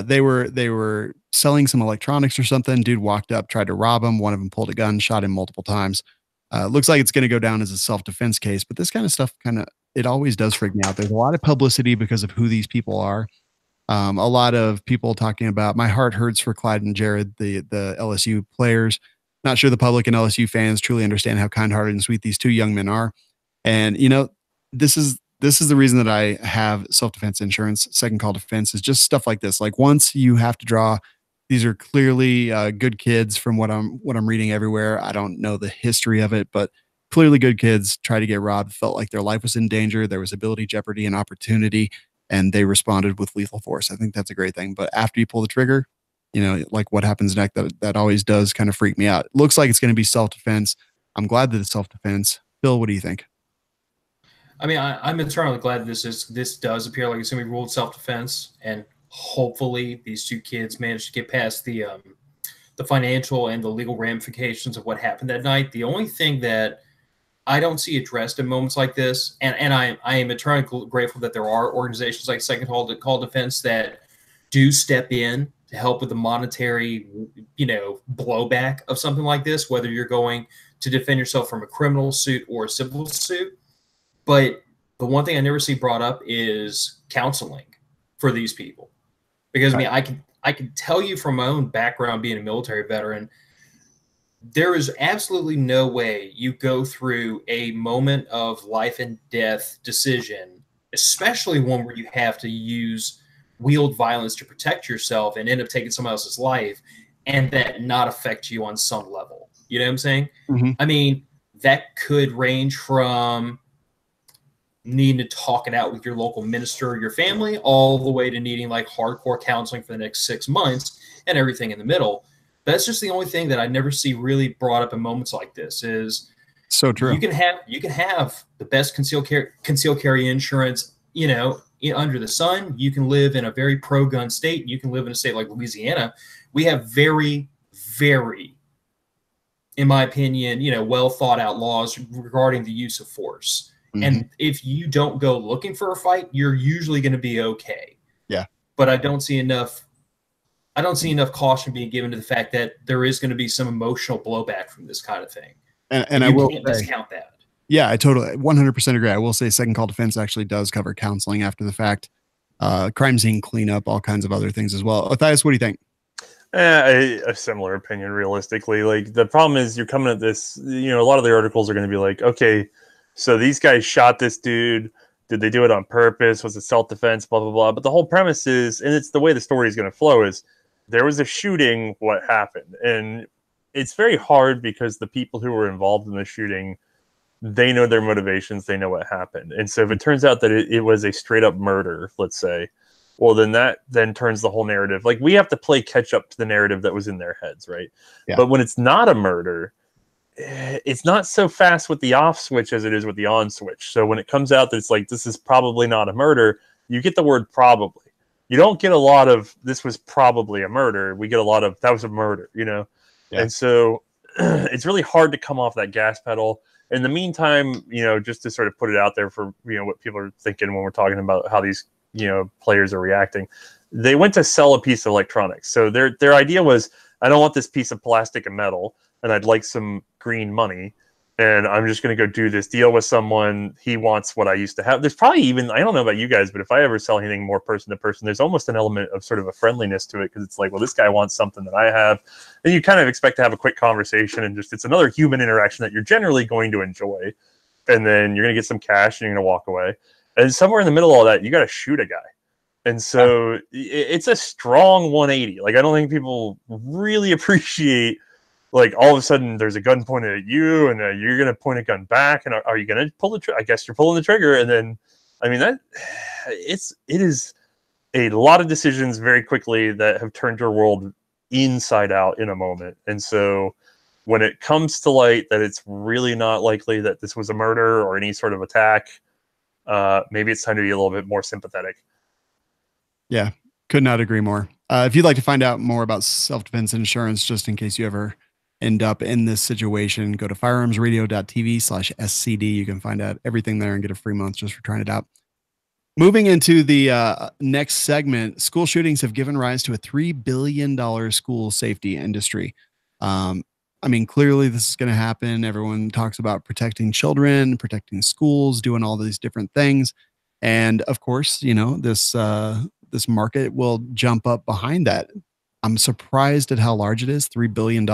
They were selling some electronics or something. Dude walked up, tried to rob him. One of them pulled a gun, shot him multiple times. Looks like it's going to go down as a self-defense case, but this kind of stuff it always does freak me out. There's a lot of publicity because of who these people are. A lot of people talking about, my heart hurts for Clyde and Jared, the LSU players. Not sure the public and LSU fans truly understand how kind-hearted and sweet these two young men are. And, this is the reason that I have self-defense insurance. Second call defense is just stuff like this. Like, once you have to draw, these are clearly good kids from what I'm reading everywhere. I don't know the history of it, but clearly good kids tried to get robbed, felt like their life was in danger. There was ability, jeopardy, and opportunity, and they responded with lethal force. I think that's a great thing. But after you pull the trigger, like what happens next, that always does kind of freak me out. It looks like it's going to be self-defense. I'm glad that it's self-defense. Phil, what do you think? I mean, I'm eternally glad this does appear like it's going to be ruled self-defense, and hopefully these two kids manage to get past the financial and the legal ramifications of what happened that night. The only thing that I don't see addressed in moments like this, and I am eternally grateful that there are organizations like Second Call Defense that do step in to help with the monetary, blowback of something like this, whether you're going to defend yourself from a criminal suit or a civil suit. But the one thing I never see brought up is counseling for these people. Because, I mean, I can tell you from my own background being a military veteran, there is absolutely no way you go through a moment of life and death decision, especially one where you have to wield violence to protect yourself and end up taking someone else's life, and that not affect you on some level. You know what I'm saying? Mm-hmm. I mean, that could range from needing to talk it out with your local minister or your family, all the way to needing like hardcore counseling for the next 6 months and everything in the middle. That's just the only thing that I never see really brought up in moments like this. Is so true. You can have the best concealed carry insurance, under the sun. You can live in a very pro-gun state. You can live in a state like Louisiana. We have very, very, in my opinion, well thought out laws regarding the use of force. Mm-hmm. And if you don't go looking for a fight, you're usually going to be okay. Yeah. But I don't see enough caution being given to the fact that there is going to be some emotional blowback from this kind of thing. And I will can't discount that. Yeah, I totally 100% agree. I will say Second Call Defense actually does cover counseling after the fact, crime scene cleanup, all kinds of other things as well. Matthias, what do you think? A similar opinion, realistically. Like, the problem is you're coming at this, a lot of the articles are going to be like, okay, so these guys shot this dude. Did they do it on purpose? Was it self-defense? Blah, blah, blah. But the whole premise is, and it's the way the story is going to flow, is there was a shooting, what happened? And it's very hard because the people who were involved in the shooting, they know their motivations, they know what happened. And so if it turns out that it was a straight up murder, let's say, well, then that turns the whole narrative. Like, we have to play catch up to the narrative that was in their heads, right? Yeah. But when it's not a murder, it's not so fast with the off switch as it is with the on switch. So when it comes out that it's like, this is probably not a murder, you get the word probably. You don't get a lot of, this was probably a murder. We get a lot of, that was a murder, Yeah. And so it's really hard to come off that gas pedal. In the meantime, just to sort of put it out there for, what people are thinking when we're talking about how these, players are reacting, they went to sell a piece of electronics. So their idea was, I don't want this piece of plastic and metal, and I'd like some green money, and I'm just going to go do this deal with someone. He wants what I used to have. There's probably even, I don't know about you guys, but if I ever sell anything more person to person, there's almost an element of sort of a friendliness to it, because it's like, well, this guy wants something that I have. And you kind of expect to have a quick conversation, and just, it's another human interaction that you're generally going to enjoy. And then you're going to get some cash and you're going to walk away. And somewhere in the middle of all that, you got to shoot a guy. And so it's a strong 180. Like, I don't think people really appreciate, like, all of a sudden there's a gun pointed at you, and you're going to point a gun back. And are you going to pull the trigger? I guess you're pulling the trigger. And then, I mean, it is a lot of decisions very quickly that have turned your world inside out in a moment. And so when it comes to light that it's really not likely that this was a murder or any sort of attack, maybe it's time to be a little bit more sympathetic. Yeah, could not agree more. If you'd like to find out more about self-defense insurance, just in case you ever end up in this situation, go to firearmsradio.tv/SCD. You can find out everything there and get a free month just for trying it out. Moving into the next segment, school shootings have given rise to a $3 billion school safety industry. I mean, clearly this is going to happen. Everyone talks about protecting children, protecting schools, doing all these different things. And of course, you know, this market will jump up behind that. I'm surprised at how large it is, $3 billion.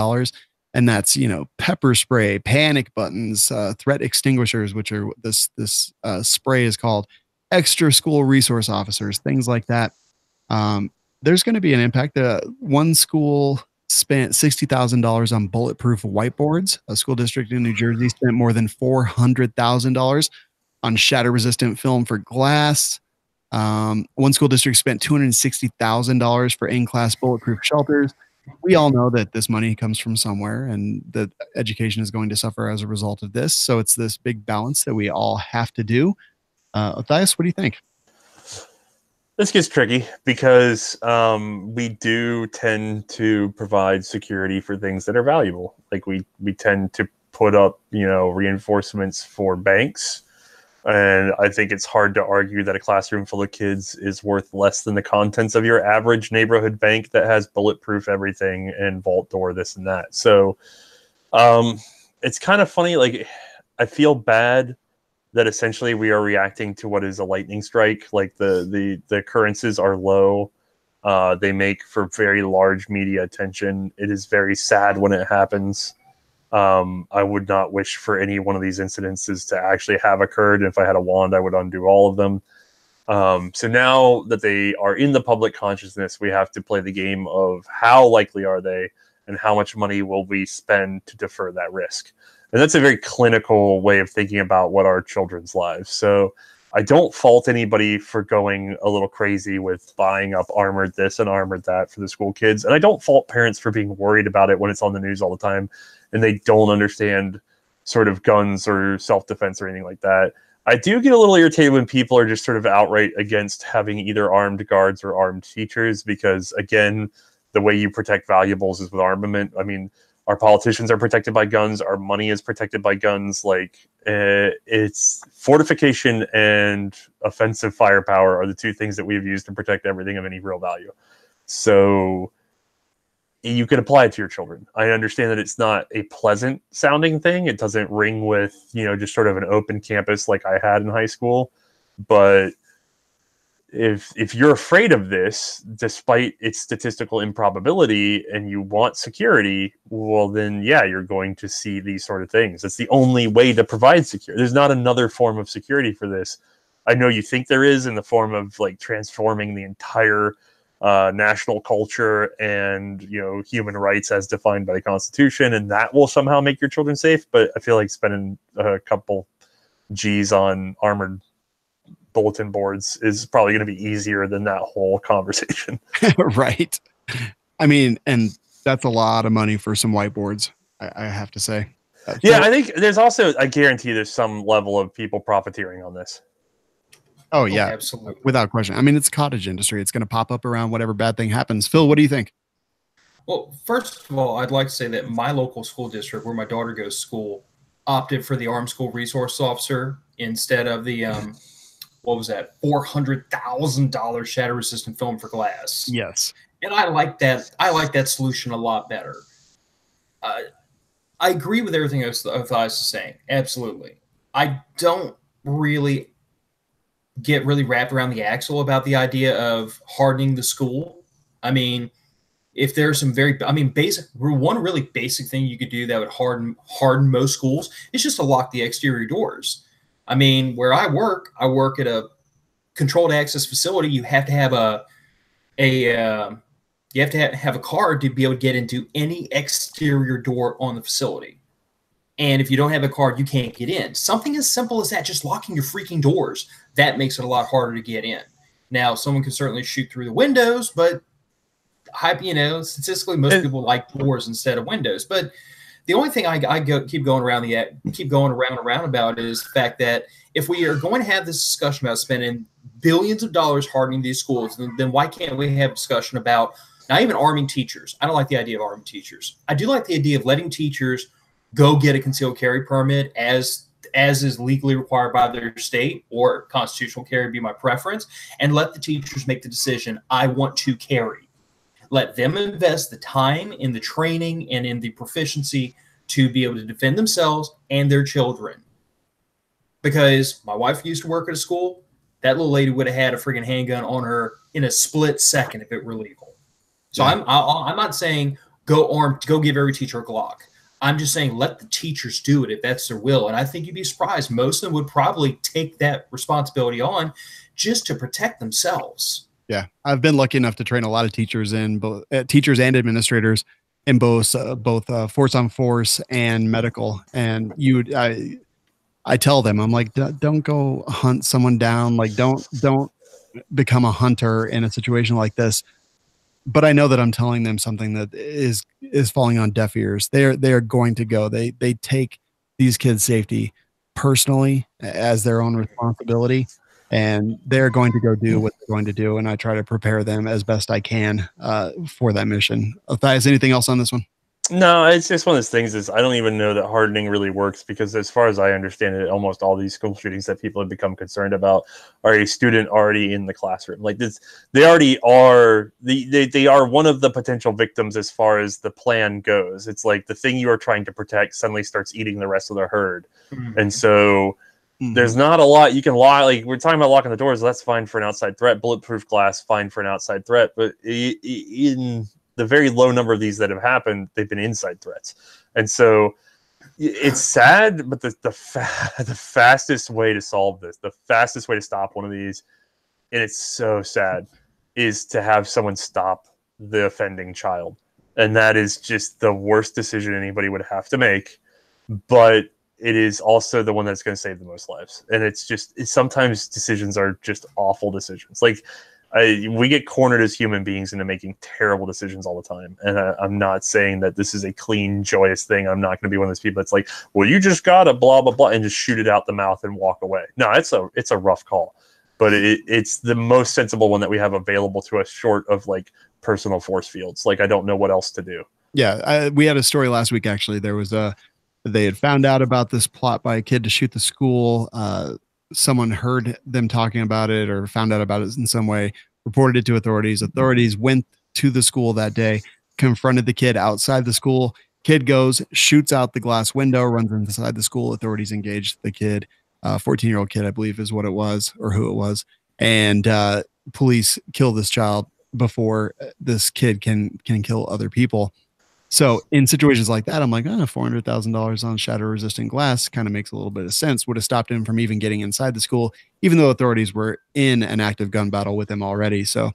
And that's, you know, pepper spray, panic buttons, threat extinguishers, which are this spray is called, extra school resource officers, things like that. There's going to be an impact. One school spent $60,000 on bulletproof whiteboards. A school district in New Jersey spent more than $400,000 on shatter-resistant film for glass. One school district spent $260,000 for in-class bulletproof shelters. We all know that this money comes from somewhere and that education is going to suffer as a result of this. So it's this big balance that we all have to do. Matthias, what do you think? This gets tricky because we do tend to provide security for things that are valuable. Like we tend to put up, you know, reinforcements for banks. And I think it's hard to argue that a classroom full of kids is worth less than the contents of your average neighborhood bank that has bulletproof everything and vault door, this and that. So it's kind of funny. Like, I feel bad that essentially we are reacting to what is a lightning strike. Like the occurrences are low. They make for very large media attention. It is very sad when it happens. I would not wish for any one of these incidences to actually have occurred. If I had a wand, I would undo all of them. So now that they are in the public consciousness, we have to play the game of how likely are they and how much money will we spend to defer that risk. And that's a very clinical way of thinking about what are children's lives. So I don't fault anybody for going a little crazy with buying up armored this and armored that for the school kids. And I don't fault parents for being worried about it when it's on the news all the time and they don't understand sort of guns or self-defense or anything like that. I do get a little irritated when people are just sort of outright against having either armed guards or armed teachers because, again, the way you protect valuables is with armament. I mean, our politicians are protected by guns. Our money is protected by guns. Like it's fortification and offensive firepower are the two things that we've used to protect everything of any real value. So you can apply it to your children. I understand that it's not a pleasant sounding thing. It doesn't ring with, you know, just sort of an open campus like I had in high school. But if you're afraid of this, despite its statistical improbability, and you want security, well, then, yeah, you're going to see these sort of things. It's the only way to provide security. There's not another form of security for this. I know you think there is in the form of, like, transforming the entire national culture and, you know, human rights as defined by the Constitution, and that will somehow make your children safe. But I feel like spending a couple G's on armored bulletin boards is probably going to be easier than that whole conversation. Right. I mean, and that's a lot of money for some whiteboards, I have to say. Yeah, I think there's also, I guarantee there's some level of people profiteering on this. Oh, yeah, absolutely. Without question. I mean, it's a cottage industry. It's going to pop up around whatever bad thing happens. Phil, what do you think? Well, first of all, I'd like to say that my local school district where my daughter goes to school opted for the armed school resource officer instead of the what was that, $400,000 shatter resistant film for glass. Yes. And I like that. I like that solution a lot better. I agree with everything Matthias is saying. Absolutely. I don't really get really wrapped around the axle about the idea of hardening the school. I mean, if there's some one really basic thing you could do that would harden most schools is just to lock the exterior doors. I mean, where I work at a controlled access facility. You have to have have a card to be able to get into any exterior door on the facility. And if you don't have a card, you can't get in. Something as simple as that, just locking your freaking doors, that makes it a lot harder to get in. Now, someone can certainly shoot through the windows, but statistically, most people like doors instead of windows. But the only thing I keep going around and around about is the fact that if we are going to have this discussion about spending billions of dollars hardening these schools, then why can't we have a discussion about not even arming teachers? I don't like the idea of arming teachers. I do like the idea of letting teachers go get a concealed carry permit as is legally required by their state, or constitutional carry be my preference, and let the teachers make the decision, I want to carry. Let them invest the time in the training and in the proficiency to be able to defend themselves and their children. Because my wife used to work at a school, that little lady would have had a friggin' handgun on her in a split second if it were legal. So yeah. I'm not saying go give every teacher a Glock. I'm just saying let the teachers do it if that's their will. And I think you'd be surprised. Most of them would probably take that responsibility on just to protect themselves. Yeah, I've been lucky enough to train a lot of teachers in both teachers and administrators in both force on force and medical. And I tell them, I'm like, don't go hunt someone down. Like, don't become a hunter in a situation like this. But I know that I'm telling them something that is falling on deaf ears. They are going to go. They take these kids' safety personally as their own responsibility, and they're going to go do what they're going to do. And I try to prepare them as best I can for that mission. Matthias, anything else on this one? No, it's just one of those things is I don't even know that hardening really works, because as far as I understand it, almost all these school shootings that people have become concerned about are a student already in the classroom. Like this, they already are, they are one of the potential victims as far as the plan goes. It's like the thing you are trying to protect suddenly starts eating the rest of the herd. Mm-hmm. And so there's not a lot you can lock. Like we're talking about locking the doors. That's fine for an outside threat. Bulletproof glass, fine for an outside threat. But in the very low number of these that have happened, they've been inside threats. And so it's sad, but the fastest way to solve this, the fastest way to stop one of these, and it's so sad, is to have someone stop the offending child. And that is just the worst decision anybody would have to make. But it is also the one that's going to save the most lives. And sometimes decisions are just awful decisions. Like, we get cornered as human beings into making terrible decisions all the time. And I'm not saying that this is a clean, joyous thing. I'm not going to be one of those people that's like, well, you just got to blah, blah, blah, and just shoot it out the mouth and walk away. No, it's a rough call. But it's the most sensible one that we have available to us, short of like personal force fields. Like, I don't know what else to do. Yeah, we had a story last week, actually. There was they had found out about this plot by a kid to shoot the school. Someone heard them talking about it or found out about it in some way, reported it to authorities. Authorities went to the school that day, confronted the kid outside the school. Kid goes, shoots out the glass window, runs inside the school. Authorities engaged the kid, 14-year-old kid, I believe is what it was, or who it was. And police kill this child before this kid can kill other people. So in situations like that, I'm like, $400,000 on shatter-resistant glass kind of makes a little bit of sense. Would have stopped him from even getting inside the school, even though authorities were in an active gun battle with him already. So,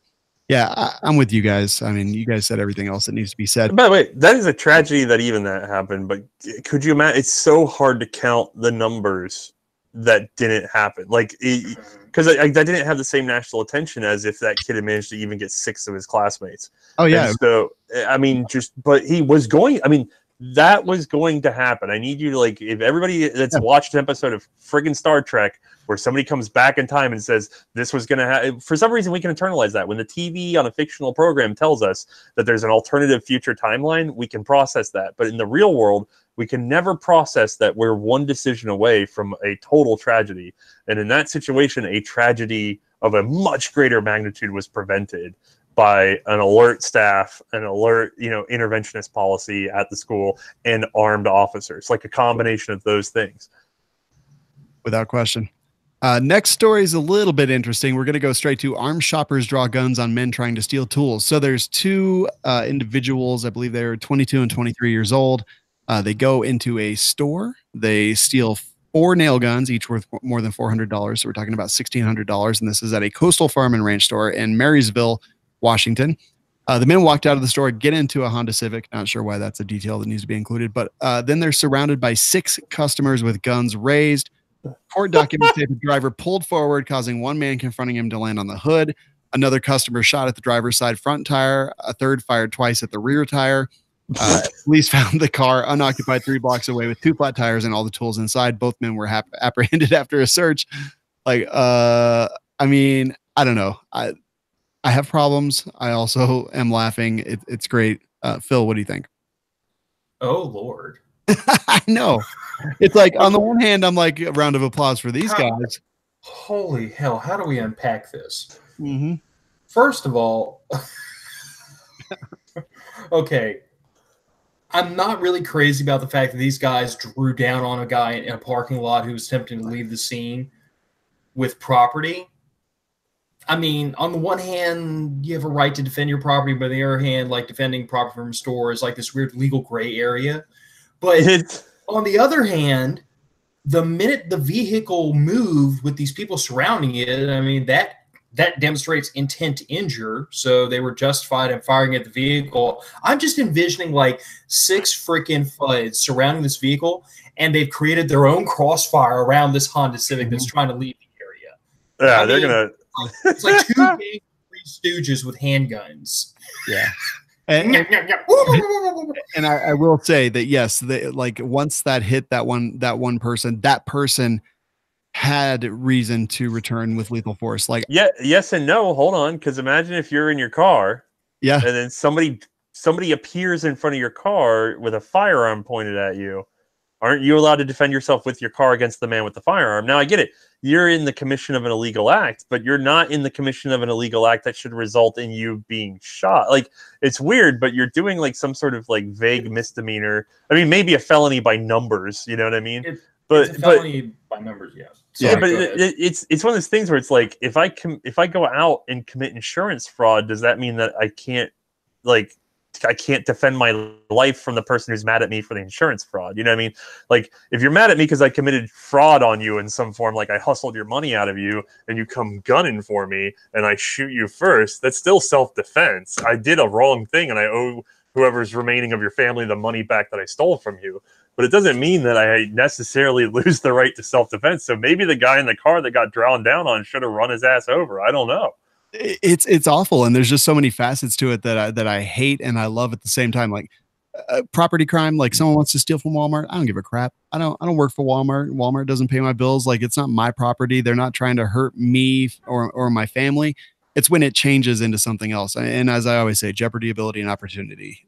yeah, I'm with you guys. I mean, you guys said everything else that needs to be said. By the way, that is a tragedy that even that happened. But could you imagine? It's so hard to count the numbers that didn't happen. Like, because that didn't have the same national attention as if that kid had managed to even get 6 of his classmates. Oh, yeah. And so, I mean, but he was going, I mean, that was going to happen. I need you to, like, if everybody that's watched an episode of friggin' Star Trek where somebody comes back in time and says this was going to happen, for some reason we can internalize that. When the TV on a fictional program tells us that there's an alternative future timeline, we can process that. But in the real world, we can never process that we're one decision away from a total tragedy. And in that situation, a tragedy of a much greater magnitude was prevented by an alert staff, an alert, interventionist policy at the school, and armed officers, like a combination of those things. Without question. Next story is a little bit interesting. We're going to go straight to armed shoppers draw guns on men trying to steal tools. So there's 2 individuals, I believe they're 22 and 23 years old. They go into a store. They steal 4 nail guns, each worth more than $400. So we're talking about $1,600. And this is at a coastal farm and ranch store in Marysville, Washington. The men walked out of the store, get into a Honda Civic. Not sure why that's a detail that needs to be included, but then they're surrounded by 6 customers with guns raised. Court documents say the driver pulled forward, causing one man confronting him to land on the hood. Another customer shot at the driver's side front tire. A third fired twice at the rear tire. Police found the car unoccupied 3 blocks away with 2 flat tires and all the tools inside. Both men were apprehended after a search. Like, I mean, I don't know. I have problems. I also am laughing. It's great. Phil, what do you think? Oh, Lord. I know. It's like, on the one hand, I'm like, a round of applause for these guys. Holy hell. How do we unpack this? Mm-hmm. First of all, okay. I'm not really crazy about the fact that these guys drew down on a guy in a parking lot who was attempting to leave the scene with property. I mean, on the one hand, you have a right to defend your property, but on the other hand, like defending property from a store is like this weird legal gray area. But on the other hand, the minute the vehicle moved with these people surrounding it, I mean, that demonstrates intent to injure. So they were justified in firing at the vehicle. I'm just envisioning like 6 freaking FUDs surrounding this vehicle, and they've created their own crossfire around this Honda Civic that's trying to leave the area. Yeah, they're going to. It's like 2 big Three Stooges with handguns. Yeah. And I will say that, yes, like once that hit that one person, that person had reason to return with lethal force. Like, yeah, yes and no. Hold on, because imagine if you're in your car, yeah, and then somebody appears in front of your car with a firearm pointed at you. Aren't you allowed to defend yourself with your car against the man with the firearm? Now, I get it. You're in the commission of an illegal act, but you're not in the commission of an illegal act that should result in you being shot. Like, it's weird, but you're doing like some sort of like vague misdemeanor. I mean, maybe a felony by numbers. You know what I mean? It's a felony by numbers, yes. Yeah, but it's one of those things where it's like, if I go out and commit insurance fraud, does that mean that I can't defend my life from the person who's mad at me for the insurance fraud? You know what I mean? Like, if you're mad at me because I committed fraud on you in some form, like I hustled your money out of you and you come gunning for me and I shoot you first, that's still self-defense. I did a wrong thing and I owe whoever's remaining of your family the money back that I stole from you. But it doesn't mean that I necessarily lose the right to self-defense. So maybe the guy in the car that got drowned down on should have run his ass over. I don't know. It's awful, and there's just so many facets to it that I hate and I love at the same time. Like property crime, like someone wants to steal from Walmart, I don't give a crap. I don't work for Walmart. Walmart doesn't pay my bills. Like, it's not my property. They're not trying to hurt me or my family. It's when it changes into something else. And as I always say, jeopardy, ability, and opportunity.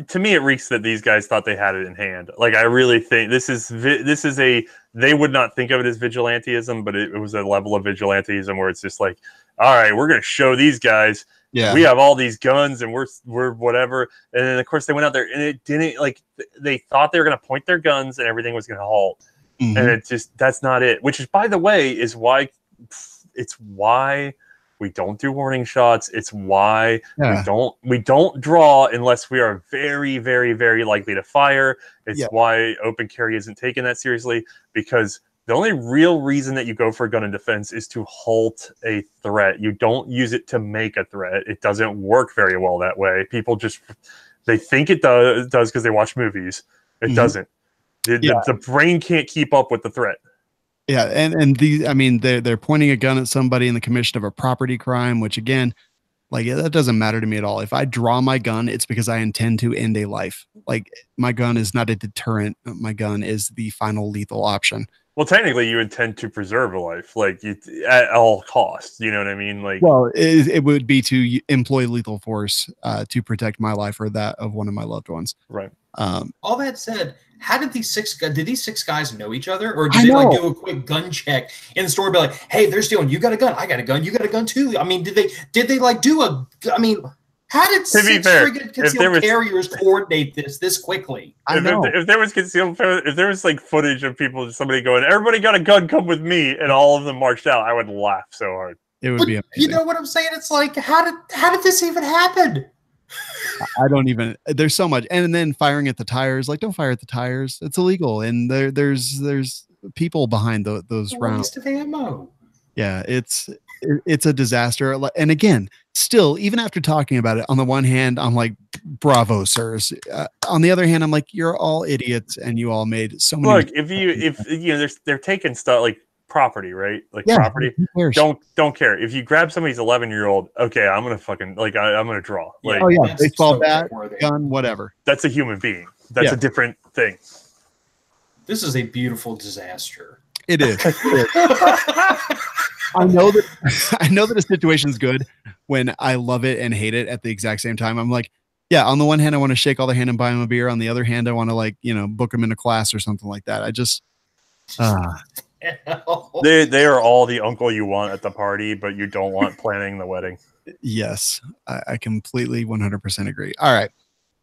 To me, it reeks that these guys thought they had it in hand. Like, I really think this is they would not think of it as vigilantism, but it was a level of vigilantism where it's just like, all right, we're going to show these guys. Yeah, we have all these guns and we're whatever. And then of course they went out there and it didn't, like, they thought they were going to point their guns and everything was going to halt. Mm-hmm. And it just, that's not it. Which is, by the way, is why we don't do warning shots. It's why we don't draw unless we are very, very, very likely to fire. It's why open carry isn't taken that seriously, because the only real reason that you go for a gun in defense is to halt a threat. You don't use it to make a threat. It doesn't work very well that way. People just, they think it does because they watch movies. It doesn't. The brain can't keep up with the threat. Yeah, and they're pointing a gun at somebody in the commission of a property crime, which again, like, that doesn't matter to me at all. If I draw my gun, it's because I intend to end a life. Like, my gun is not a deterrent. My gun is the final lethal option. Well, technically, you intend to preserve a life, like, at all costs. You know what I mean? Like, well, it would be to employ lethal force to protect my life or that of one of my loved ones. Right. All that said, how did these 6 guys know each other, or did they like do a quick gun check in the store, and be like, "Hey, they're stealing. You got a gun. I got a gun. You got a gun too." I mean, did they like do a? I mean, how did 6 friggin' concealed carriers coordinate this quickly? If there was concealed, if there was like footage of somebody going, "Everybody got a gun, come with me," and all of them marched out, I would laugh so hard. It would be amazing. You know what I'm saying? It's like, how did this even happen? I don't even, there's so much. And then firing at the tires, like, don't fire at the tires. It's illegal. And there's people behind those rounds. Waste of ammo. Yeah, it's it's a disaster. And again, still, even after talking about it, on the one hand, I'm like, bravo, sirs. On the other hand, I'm like, you're all idiots, and you all made so many. Look, if you know, they're taking stuff like property, right? Like property. Who cares? Don't care. If you grab somebody's 11-year-old, okay, I'm gonna fucking I'm gonna draw. Like, oh yeah, That's baseball so bat, worthy. gun, whatever. that's a human being. That's a different thing. This is a beautiful disaster. It is. I know that a situation's good when I love it and hate it at the exact same time. I'm like, yeah, on the one hand, I want to shake all their hand and buy them a beer. On the other hand, I want to, like, you know, book them into class or something like that. I just, They are all the uncle you want at the party, but you don't want planning the wedding. yes, I completely 100% agree. All right.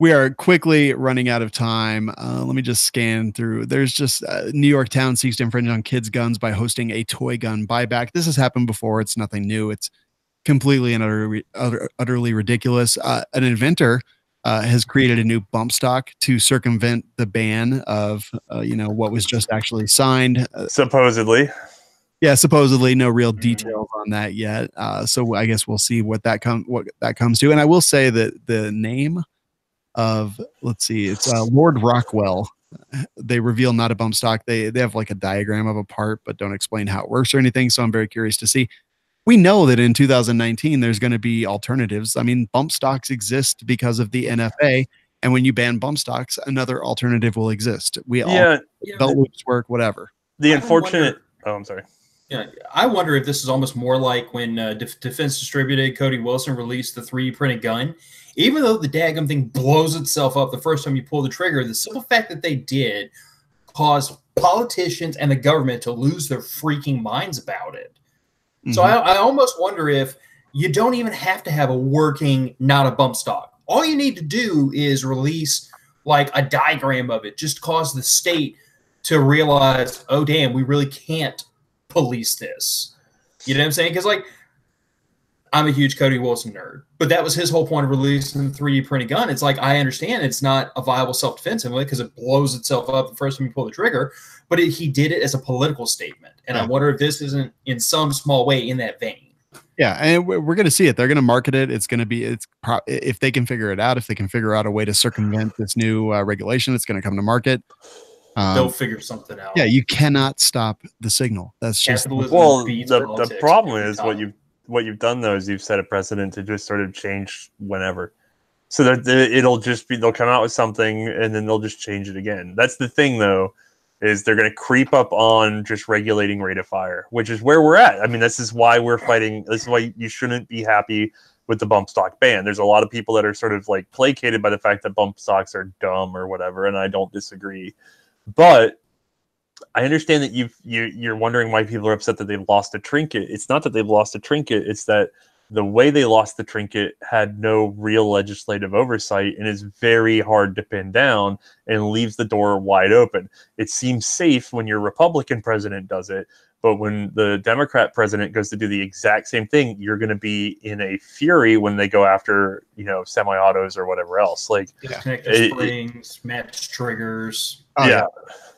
We are quickly running out of time. Let me just scan through. There's just New York Town seeks to infringe on kids' guns by hosting a toy gun buyback. This has happened before. It's nothing new. It's completely and utterly ridiculous. An inventor has created a new bump stock to circumvent the ban of, what was just actually signed. Supposedly. Yeah, supposedly no real details on that yet. So I guess we'll see what that comes to. And I will say that the name of, let's see, it's Lord Rockwell. They reveal not a bump stock. They have like a diagram of a part, but don't explain how it works or anything. So I'm very curious to see. We know that in 2019 there's going to be alternatives. I mean, bump stocks exist because of the NFA, and when you ban bump stocks, another alternative will exist. Belt loops work, whatever. The unfortunate. I'm sorry. Yeah, I wonder if this is almost more like when Defense Distributed, Cody Wilson released the 3D printed gun. Even though the daggum thing blows itself up the first time you pull the trigger, the simple fact that they did caused politicians and the government to lose their freaking minds about it. Mm-hmm. So I almost wonder if you don't even have to have a working, not a bump stock. All you need to do is release like a diagram of it, just cause the state to realize, oh, damn, we really can't police this. You know what I'm saying? Because, like, I'm a huge Cody Wilson nerd, but that was his whole point of releasing the 3D printed gun. It's like, I understand it's not a viable self-defense because it blows itself up the first time you pull the trigger, but he did it as a political statement. And I wonder if this isn't in some small way in that vein. Yeah, and we're going to see it. They're going to market it. It's going to be, if they can figure it out, if they can figure out a way to circumvent this new regulation, it's going to come to market. They'll figure something out. Yeah, you cannot stop the signal. That's just the problem is what you've done though is you've set a precedent to just sort of change whenever, so that it'll just be, they'll come out with something and then they'll just change it again. That's the thing though, is they're going to creep up on just regulating rate of fire, which is where we're at. I mean, this is why we're fighting. This is why you shouldn't be happy with the bump stock ban. There's a lot of people that are sort of like placated by the fact that bump stocks are dumb or whatever, and I don't disagree. But I understand that you're wondering why people are upset that they've lost a trinket. It's not that they've lost a trinket. It's that the way they lost the trinket had no real legislative oversight and is very hard to pin down and leaves the door wide open. It seems safe when your Republican president does it, but when the Democrat president goes to do the exact same thing, you're going to be in a fury when they go after, semi-autos or whatever else. Like connector springs, match triggers.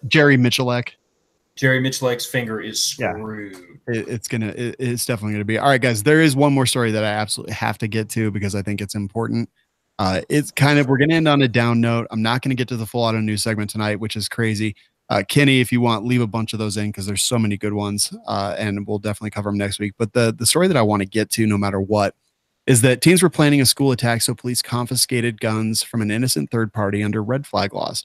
Jerry Michalek. Jerry Michalek's finger is screwed. Yeah. It's definitely going to be. All right, guys, there is one more story that I absolutely have to get to because I think it's important. It's kind of, we're going to end on a down note. I'm not going to get to the full auto news segment tonight, which is crazy. Kenny, if you want, leave a bunch of those in because there's so many good ones, and we'll definitely cover them next week. But the story that I want to get to, no matter what, is that teens were planning a school attack, so police confiscated guns from an innocent third party under red flag laws.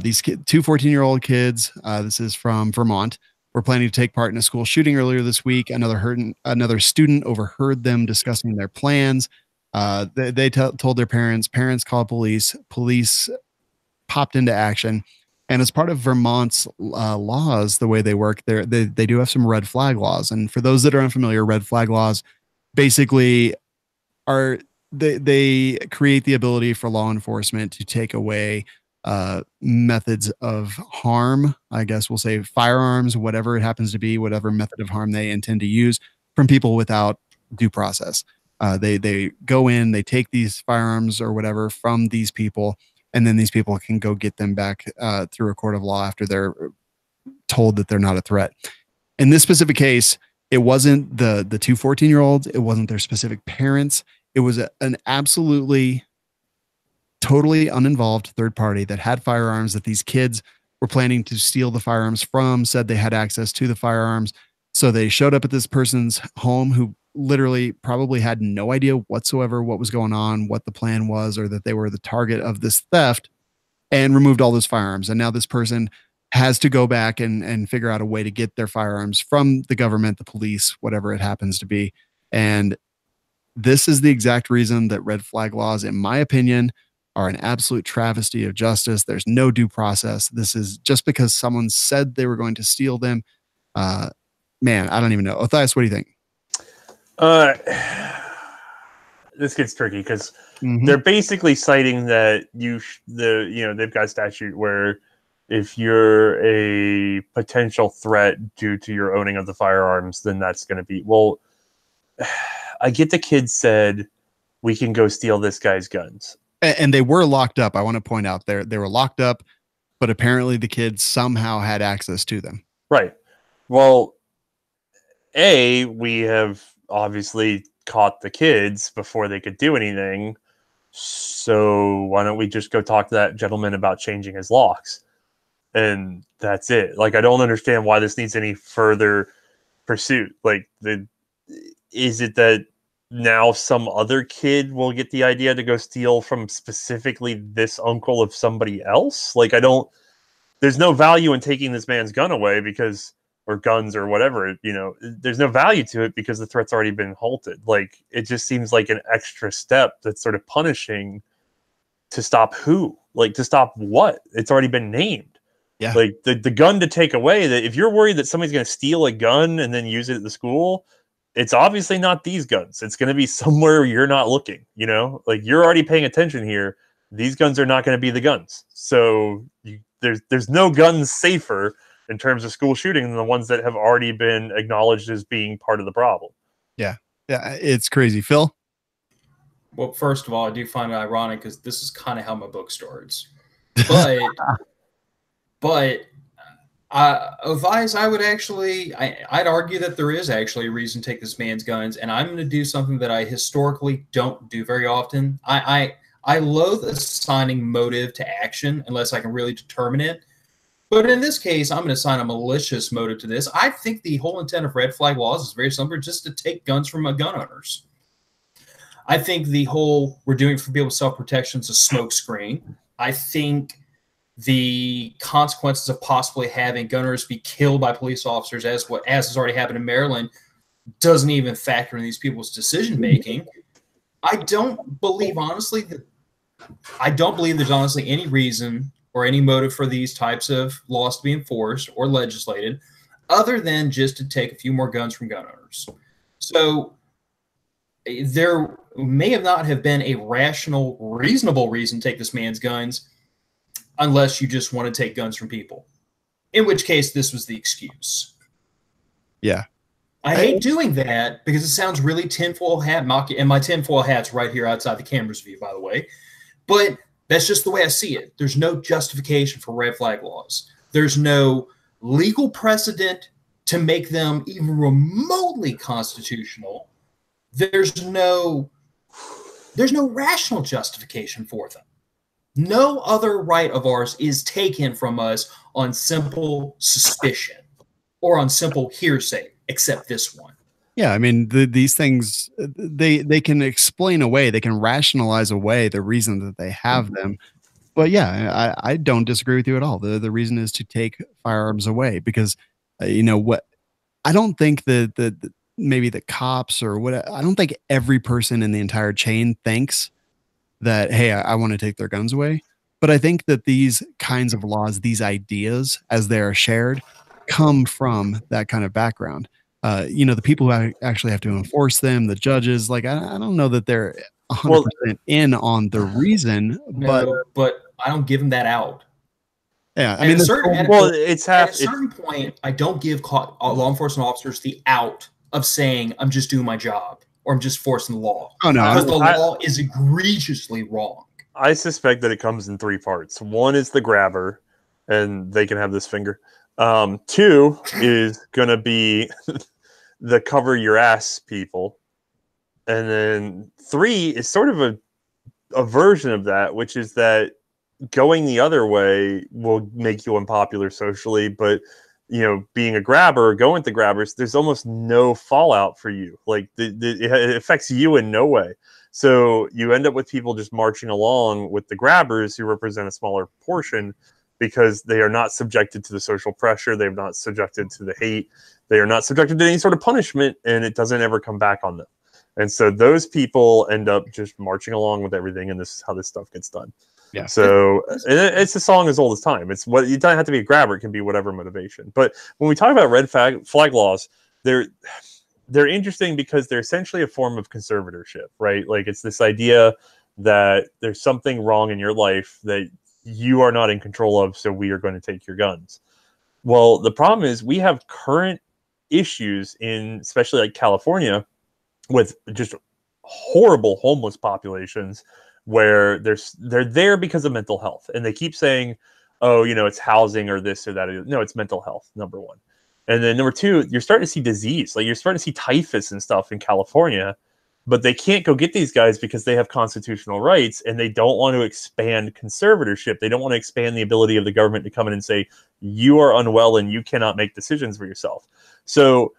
These two 14-year-old kids, this is from Vermont, were planning to take part in a school shooting earlier this week. Another student overheard them discussing their plans. They told their parents. Parents called police. Police popped into action. And as part of Vermont's laws, the way they work, they do have some red flag laws. And for those that are unfamiliar, red flag laws basically are they create the ability for law enforcement to take away methods of harm. I guess we'll say firearms, whatever it happens to be, whatever method of harm they intend to use from people without due process. They go in, they take these firearms or whatever from these people, and then these people can go get them back through a court of law after they're told that they're not a threat. In this specific case, It wasn't the two 14-year-olds. It wasn't their specific parents. It was an absolutely totally uninvolved third party that had firearms that these kids were planning to steal the firearms from, said they had access to the firearms. So they showed up at this person's home who literally probably had no idea whatsoever what was going on, what the plan was, or that they were the target of this theft, and removed all those firearms. And now this person has to go back and figure out a way to get their firearms from the government, the police, whatever it happens to be. And this is the exact reason that red flag laws, in my opinion, are an absolute travesty of justice. There's no due process. This is just because someone said they were going to steal them. Man, I don't even know. Othais, what do you think? This gets tricky because they're basically citing that they've got a statute where if you're a potential threat due to your owning of the firearms, then that's going to be, well, I get the kids said we can go steal this guy's guns. And they were locked up. I want to point out they were locked up, but apparently the kids somehow had access to them. Right. Well, we have obviously caught the kids before they could do anything. So why don't we just go talk to that gentleman about changing his locks? And that's it. Like, I don't understand why this needs any further pursuit. Like, is it that now some other kid will get the idea to go steal from specifically this uncle of somebody else? Like, there's no value in taking this man's gun away or guns or whatever, there's no value to it because the threat's already been halted. Like, it just seems like an extra step that's sort of punishing to stop who? Like, to stop what? It's already been named. Yeah. Like, the gun to take away, that if you're worried that somebody's going to steal a gun and then use it at the school, it's obviously not these guns. It's going to be somewhere you're not looking, like, you're already paying attention here. These guns are not going to be the guns. So there's no guns safer in terms of school shooting than the ones that have already been acknowledged as being part of the problem. Yeah. Yeah. It's crazy. Phil? Well, first of all, I do find it ironic because this is kind of how my book starts. But Othais, I'd argue that there is actually a reason to take this man's guns, and I'm going to do something that I historically don't do very often. I loathe assigning motive to action unless I can really determine it. But in this case, I'm going to assign a malicious motive to this. I think the whole intent of red flag laws is very similar, just to take guns from gun owners. I think the whole we're doing for people with self-protection is a smokescreen. I think the consequences of possibly having gun owners be killed by police officers, as has already happened in Maryland, doesn't even factor in these people's decision-making. I don't believe there's honestly any reason or any motive for these types of laws to be enforced or legislated other than just to take a few more guns from gun owners. So there may not have been a rational, reasonable reason to take this man's guns unless you just want to take guns from people, in which case this was the excuse. Yeah. I hate doing that because it sounds really tinfoil hat, and my tinfoil hat's right here outside the camera's view, by the way. But that's just the way I see it. There's no justification for red flag laws. There's no legal precedent to make them even remotely constitutional. There's no rational justification for them. No other right of ours is taken from us on simple suspicion or on simple hearsay, except this one. Yeah, I mean, these things, they can explain away, they can rationalize away the reason that they have them. But yeah, I don't disagree with you at all. The reason is to take firearms away because, what, I don't think that maybe the cops or what, I don't think every person in the entire chain thinks that, hey, I want to take their guns away. But I think that these kinds of laws, these ideas as they are shared, come from that kind of background. The people who actually have to enforce them, the judges, like, I don't know that they're 100% in on the reason, but I don't give them that out. Yeah, I mean, at a certain point, I don't give law enforcement officers the out of saying I'm just doing my job or I'm just forcing the law. Oh no, because the law is egregiously wrong. I suspect that it comes in three parts. One is the grabber, and they can have this finger. Two is going to be the cover your ass people. And then 3 is sort of a version of that, which is that going the other way will make you unpopular socially, but being a grabber, going with the grabbers, there's almost no fallout for you. Like it affects you in no way. So you end up with people just marching along with the grabbers who represent a smaller portion because they are not subjected to the social pressure. They're not subjected to the hate. They are not subjected to any sort of punishment, and it doesn't ever come back on them. And so those people end up just marching along with everything, and this is how this stuff gets done. Yeah. So it's a song as old as time. It's what you don't have to be a grabber. It can be whatever motivation. But when we talk about red flag laws, they're interesting because they're essentially a form of conservatorship, right? Like it's this idea that there's something wrong in your life that you are not in control of, so we are going to take your guns. Well, the problem is we have current issues in, especially like California, with just horrible homeless populations where they're there because of mental health, and they keep saying, oh, it's housing or this or that. No, it's mental health, number one. And then number 2, you're starting to see disease. Like you're starting to see typhus and stuff in California, but they can't go get these guys because they have constitutional rights, and they don't want to expand conservatorship. They don't want to expand the ability of the government to come in and say, you are unwell and you cannot make decisions for yourself. So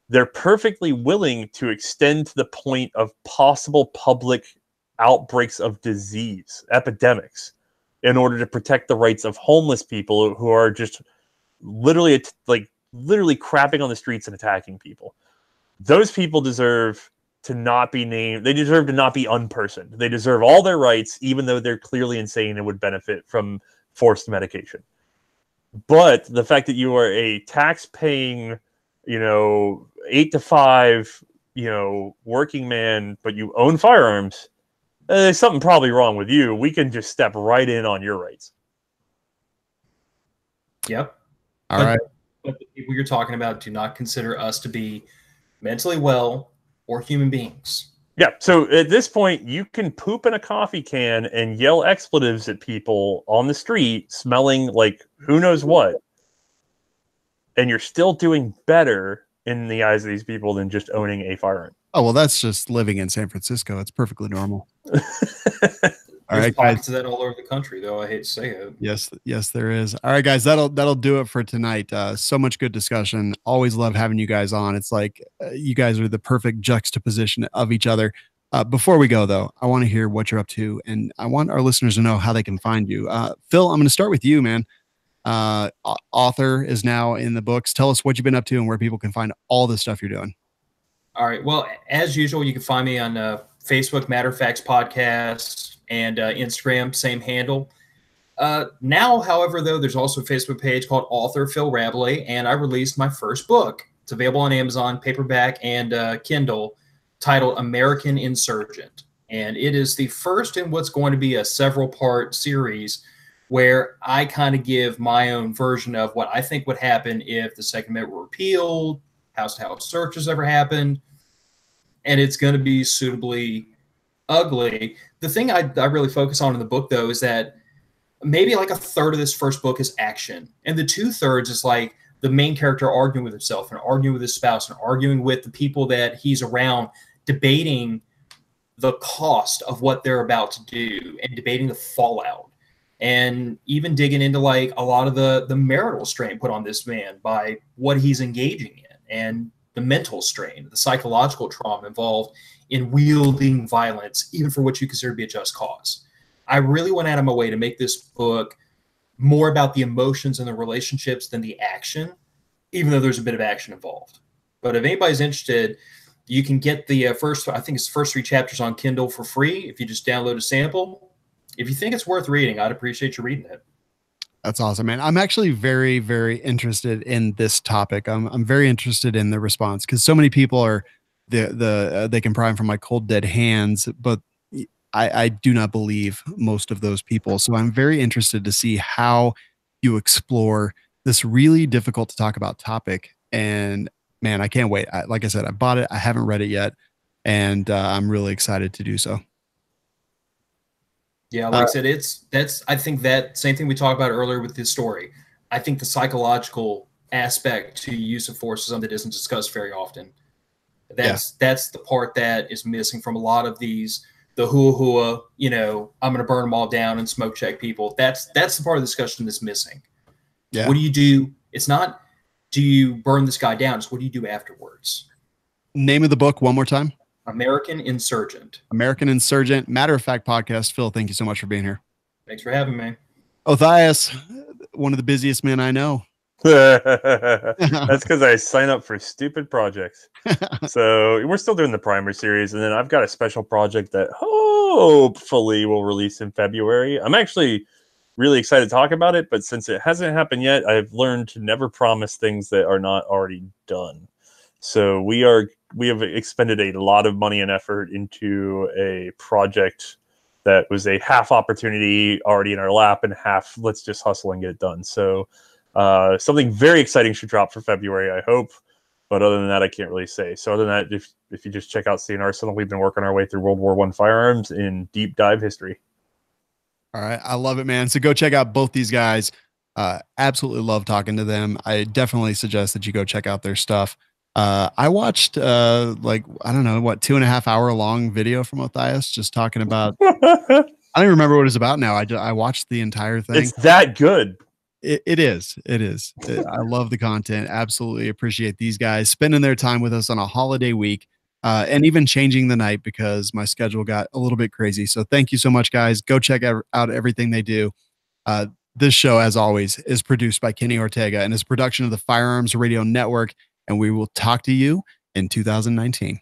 they're perfectly willing to extend to the point of possible public outbreaks of disease, epidemics, in order to protect the rights of homeless people who are just literally crapping on the streets and attacking people. Those people deserve to not be named. They deserve to not be unpersoned. They deserve all their rights, even though they're clearly insane and would benefit from forced medication. But the fact that you are a tax-paying, 8 to 5, working man, but you own firearms, there's something probably wrong with you. We can just step right in on your rights. Yep. All right. But the people you're talking about do not consider us to be mentally well or human beings. Yeah. So at this point, you can poop in a coffee can and yell expletives at people on the street, smelling like who knows what. And you're still doing better in the eyes of these people than just owning a firearm. Oh, well, that's just living in San Francisco. It's perfectly normal. All right, guys. That all over the country, though. I hate to say it. Yes, there is. All right, guys, that'll do it for tonight. So much good discussion. Always love having you guys on. It's like you guys are the perfect juxtaposition of each other. Before we go, though, I want to hear what you're up to, and I want our listeners to know how they can find you. Phil, I'm going to start with you, man. Author is now in the books. Tell us what you've been up to and where people can find all the stuff you're doing. All right. Well, as usual, you can find me on Facebook, Matter of Facts Podcast, and Instagram, same handle. Now, however, though, there's also a Facebook page called Author Phil Rabelais, and I released my first book. It's available on Amazon, paperback, and Kindle, titled American Insurgent. And it is the first in what's going to be a several-part series where I kind of give my own version of what I think would happen if the Second Amendment were repealed, house-to-house searches ever happened, and it's going to be suitably ugly. The thing I really focus on in the book, though, is that maybe like a third of this first book is action, and the 2/3 is like the main character arguing with himself and arguing with his spouse and arguing with the people that he's around, debating the cost of what they're about to do and debating the fallout, and even digging into like a lot of the marital strain put on this man by what he's engaging in, and the mental strain, the psychological trauma involved in wielding violence, even for what you consider to be a just cause. I really went out of my way to make this book more about the emotions and the relationships than the action, even though there's a bit of action involved. But if anybody's interested, you can get the first 3 chapters on Kindle for free if you just download a sample. If you think it's worth reading, I'd appreciate you reading it. That's awesome, man. I'm actually very, very interested in this topic. I'm very interested in the response because so many people are they can pry from like cold dead hands, but I do not believe most of those people. So I'm very interested to see how you explore this really difficult to talk about topic. And man, I can't wait. Like I said, I bought it. I haven't read it yet, and I'm really excited to do so. Yeah, like I said, I think that same thing we talked about earlier with this story. I think the psychological aspect to use of force is something that isn't discussed very often. That's the part that is missing from a lot of these, the hua, you know, I'm going to burn them all down and smoke check people. That's the part of the discussion that's missing. Yeah. What do you do? It's not, do you burn this guy down? It's what do you do afterwards? Name of the book one more time. American Insurgent. American Insurgent. Matter of Fact podcast. Phil, thank you so much for being here. Thanks for having me. Othais, one of the busiest men I know. That's because I sign up for stupid projects. So we're still doing the primer series, and then I've got a special project that hopefully will release in February. I'm actually really excited to talk about it, but since it hasn't happened yet, I've learned to never promise things that are not already done. So we have expended a lot of money and effort into a project that was a half opportunity already in our lap and half let's just hustle and get it done. So something very exciting should drop for February, I hope. But other than that, I can't really say. So other than that, if you just check out CN Arsenal, we've been working our way through World War I firearms in deep dive history. All right. I love it, man. So go check out both these guys. Absolutely love talking to them. I definitely suggest that you go check out their stuff. I watched like, I don't know, what, 2.5 hour long video from Othais just talking about, I don't even remember what it's about now. I watched the entire thing. It's that good. It is. I love the content. Absolutely appreciate these guys spending their time with us on a holiday week, and even changing the night because my schedule got a little bit crazy. So thank you so much, guys. Go check out everything they do. This show, as always, is produced by Kenny Ortega and is a production of the Firearms Radio Network. And we will talk to you in 2019.